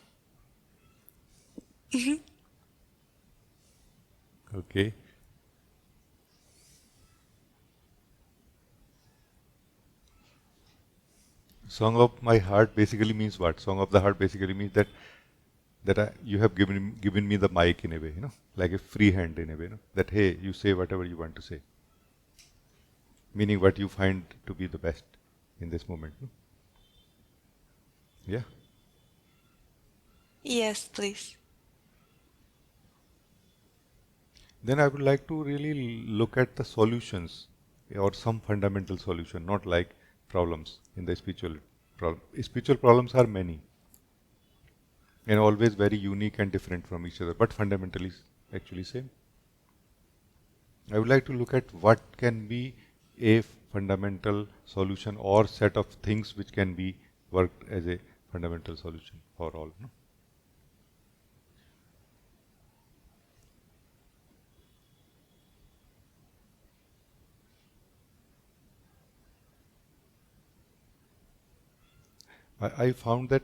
Okay. Song of my heart basically means what? Song of the heart basically means that you have given me the mic in a way, like a free hand in a way, that hey, you say whatever you want to say, meaning what you find to be the best in this moment. Yeah. Yes, please. Then I would like to really look at the solutions or some fundamental solution, not like problems in the spiritual problem. Spiritual problems are many and always very unique and different from each other, but fundamentally actually same. I would like to look at what can be a fundamental solution or set of things which can be worked as a fundamental solution for all. I found that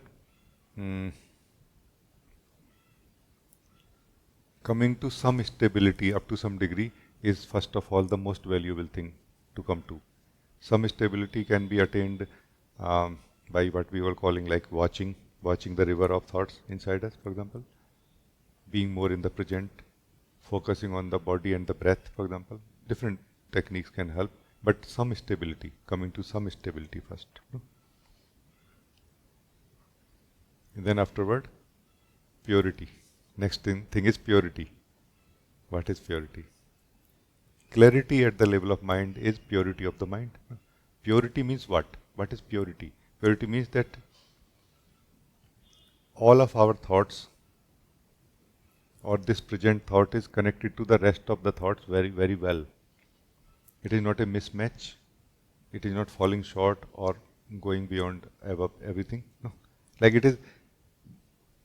coming to some stability up to some degree is first of all the most valuable thing to come to. Some stability can be attained by what we were calling like watching the river of thoughts inside us, for example, being more in the present, focusing on the body and the breath, for example. Different techniques can help, but some stability, coming to some stability first. And then afterward, purity. Next thing is purity. What is purity? Clarity at the level of mind is purity of the mind. Purity means what? What is purity? Purity means that all of our thoughts or this present thought is connected to the rest of the thoughts very, very well. It is not a mismatch. It is not falling short or going beyond above everything. No. Like it is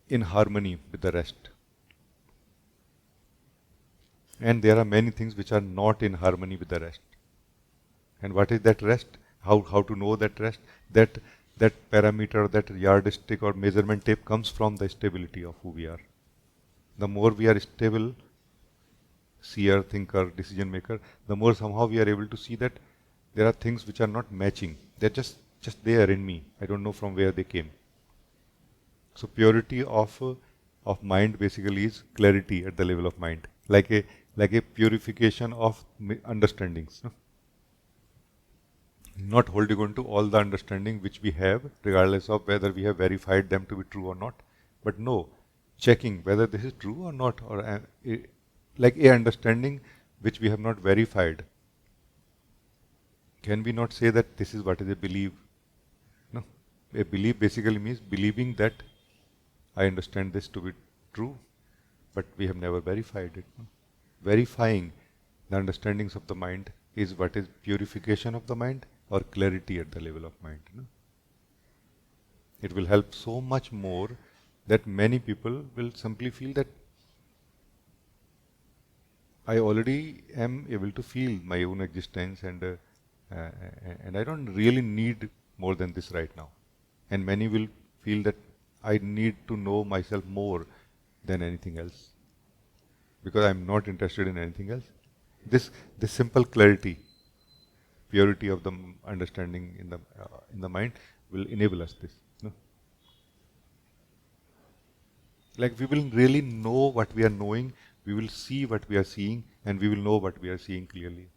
in harmony with the rest. And there are many things which are not in harmony with the rest. And what is that rest? How to know that rest? That parameter, that yardstick or measurement tape comes from the stability of who we are. The more we are stable, seer, thinker, decision maker, the more somehow we are able to see that there are things which are not matching. They're just there in me. I don't know from where they came. So purity of mind basically is clarity at the level of mind, like a purification of understandings. No? Not holding on to all the understanding which we have, regardless of whether we have verified them to be true or not. But no, checking whether this is true or not, or like a understanding which we have not verified. Can we not say that this is what is a belief? No. A belief basically means believing that I understand this to be true, but we have never verified it. No? Verifying the understandings of the mind is what is purification of the mind or clarity at the level of mind. No? It will help so much more that many people will simply feel that I already am able to feel my own existence and I don't really need more than this right now. And many will feel that I need to know myself more than anything else because I'm not interested in anything else. This simple clarity, purity of the understanding in the mind will enable us this. No? Like we will really know what we are knowing, we will see what we are seeing, and we will know what we are seeing clearly.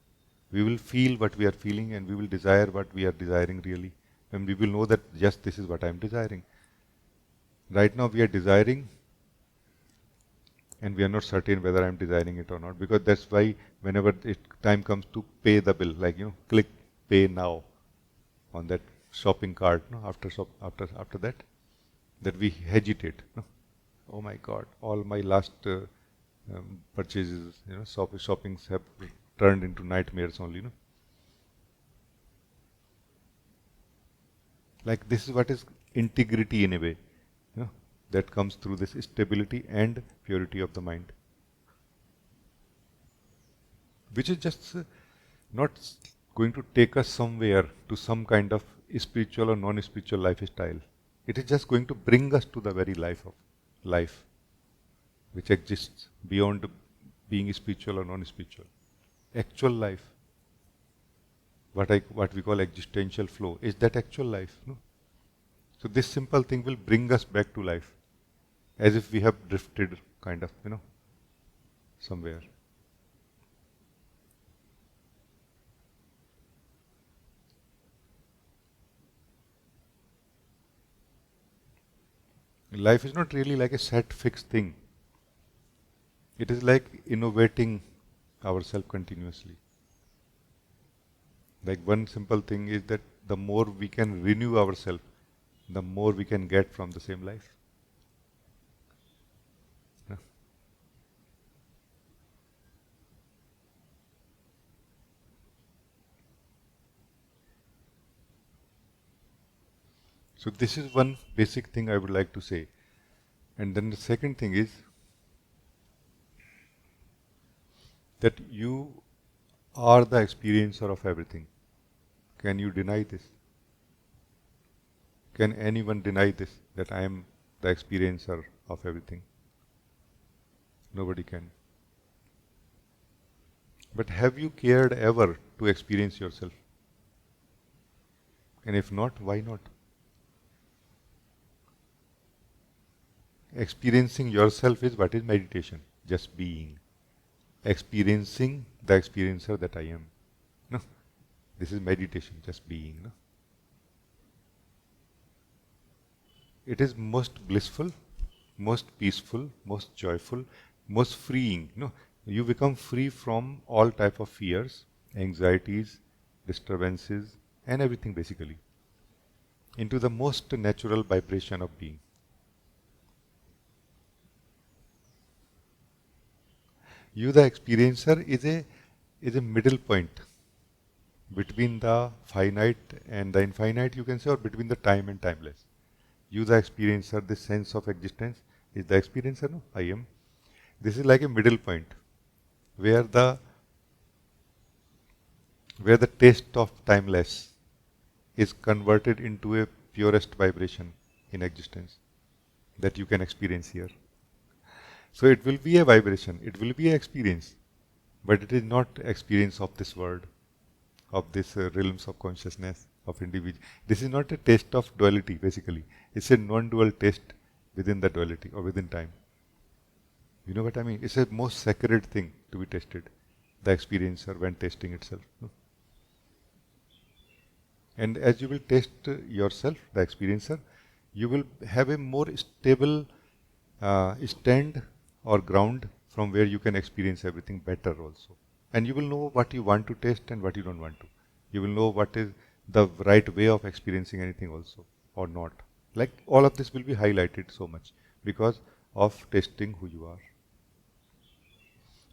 We will feel what we are feeling, and we will desire what we are desiring really. And we will know that yes, this is what I am desiring. Right now we are desiring, and we are not certain whether I am desiring it or not, because that's why whenever time comes to pay the bill, like click pay now on that shopping cart, after that we hesitate. No? Oh my God! All my last purchases, shoppings have turned into nightmares only. No? Like this is what is integrity in a way. That comes through this stability and purity of the mind, which is just not going to take us somewhere to some kind of spiritual or non-spiritual lifestyle. It is just going to bring us to the very life of life. which exists beyond being spiritual or non-spiritual. Actual life, what we call existential flow, is that actual life? No? So this simple thing will bring us back to life, as if we have drifted kind of, somewhere. Life is not really like a set fixed thing. It is like innovating ourselves continuously. Like one simple thing is that the more we can renew ourselves, the more we can get from the same life. Yeah. So this is one basic thing I would like to say. And then the second thing is that you are the experiencer of everything. Can you deny this? Can anyone deny this, that I am the experiencer of everything? Nobody can. But have you cared ever to experience yourself? And if not, why not? Experiencing yourself is what is meditation? Just being. Experiencing the experiencer that I am. No? This is meditation, just being. No? It is most blissful, most peaceful, most joyful, most freeing. No? You become free from all type of fears, anxieties, disturbances, and everything basically, into the most natural vibration of being. You, the experiencer, is a middle point between the finite and the infinite, you can say, or between the time and timeless. You, the experiencer, this sense of existence, is the experiencer, no? I am. This is like a middle point where the taste of timeless is converted into a purest vibration in existence that you can experience here. So it will be a vibration, it will be an experience, but it is not experience of this world, of this realms of consciousness, of individual. This is not a taste of duality basically. It's a non-dual taste within the duality or within time. You know what I mean? It's a most sacred thing to be tasted, the experiencer when tasting itself. No? And as you will taste yourself, the experiencer, you will have a more stable stand or ground from where you can experience everything better also. And you will know what you want to taste and what you don't want to. You will know what is the right way of experiencing anything also, or not. Like all of this will be highlighted so much because of tasting who you are.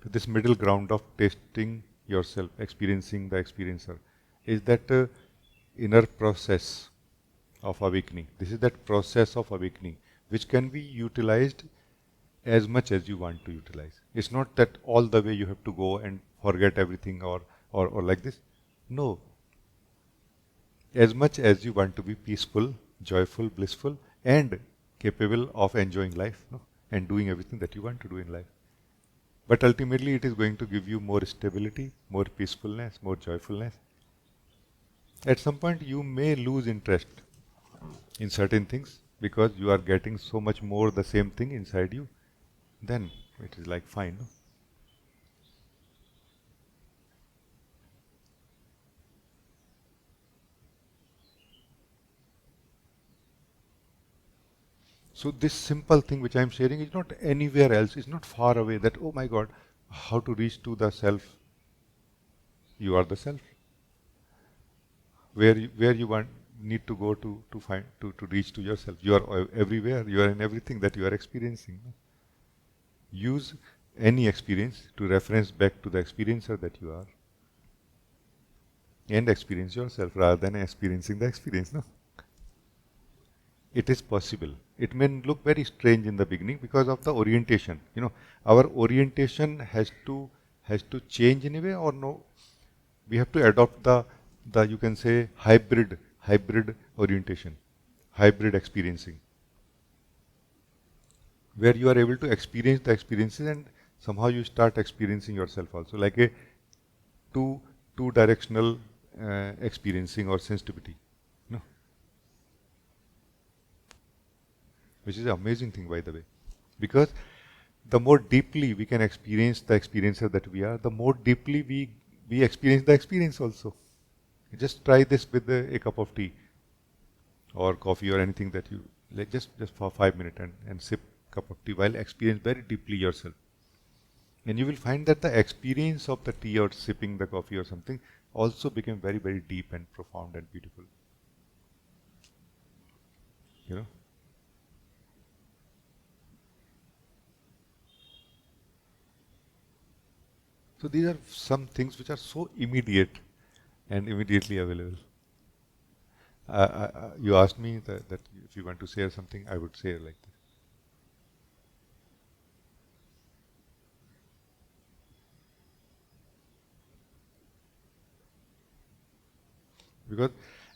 So this middle ground of tasting yourself, experiencing the experiencer, is that inner process of awakening. This is that process of awakening which can be utilized as much as you want to utilize. It's not that all the way you have to go and forget everything or like this. No. As much as you want to be peaceful, joyful, blissful, and capable of enjoying life, no? And doing everything that you want to do in life. But ultimately it is going to give you more stability, more peacefulness, more joyfulness. At some point you may lose interest in certain things because you are getting so much more the same thing inside you. Then it is like fine. No? So this simple thing which I am sharing is not anywhere else, it's not far away that, oh my God, how to reach to the self. You are the self. Where you need to go to find to reach to yourself. You are everywhere, you are in everything that you are experiencing. No? Use any experience to reference back to the experiencer that you are. And experience yourself rather than experiencing the experience. No? It is possible. It may look very strange in the beginning because of the orientation. You know, our orientation has to change in a way, or no? We have to adopt the you can say hybrid orientation, hybrid experiencing. where you are able to experience the experiences and somehow you start experiencing yourself also, like a two directional experiencing or sensitivity, no? Which is an amazing thing, by the way, because the more deeply we can experience the experiencer that we are, the more deeply we experience the experience also. Just try this with a cup of tea or coffee or anything that you like, just for 5 minutes and sip cup of tea while experience very deeply yourself. And you will find that the experience of the tea or sipping the coffee or something also became very, very deep and profound and beautiful. You know? So these are some things which are so immediate and immediately available. You asked me that if you want to share something, I would share like this. Because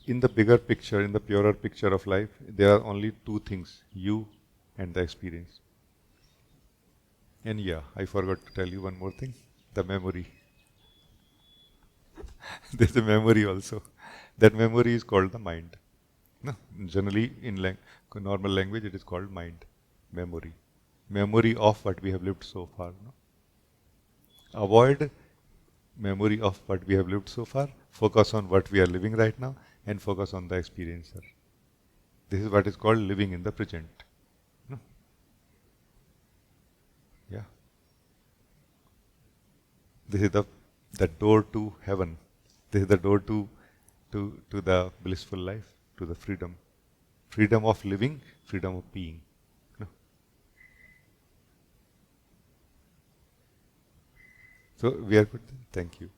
in the bigger picture, in the purer picture of life, there are only two things, you and the experience. And yeah, I forgot to tell you one more thing, the memory. There's a memory also. That memory is called the mind. No, generally in normal language it is called mind, memory. Memory of what we have lived so far. No? Avoid memory of what we have lived so far, focus on what we are living right now and focus on the experiencer. This is what is called living in the present. No? Yeah. This is the door to heaven. This is the door to the blissful life, to the freedom. Freedom of living, freedom of being. No? So we are good. Thank you.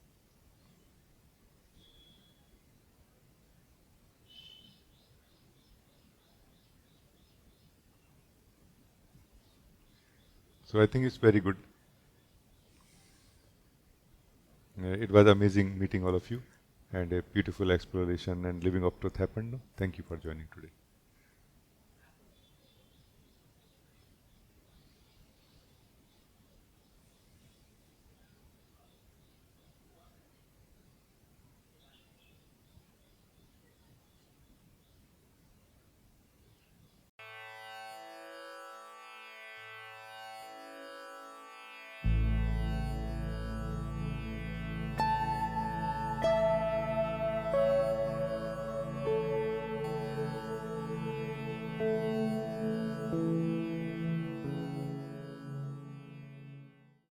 So I think it's very good. It was amazing meeting all of you, and a beautiful exploration and living of truth happened. Thank you for joining today.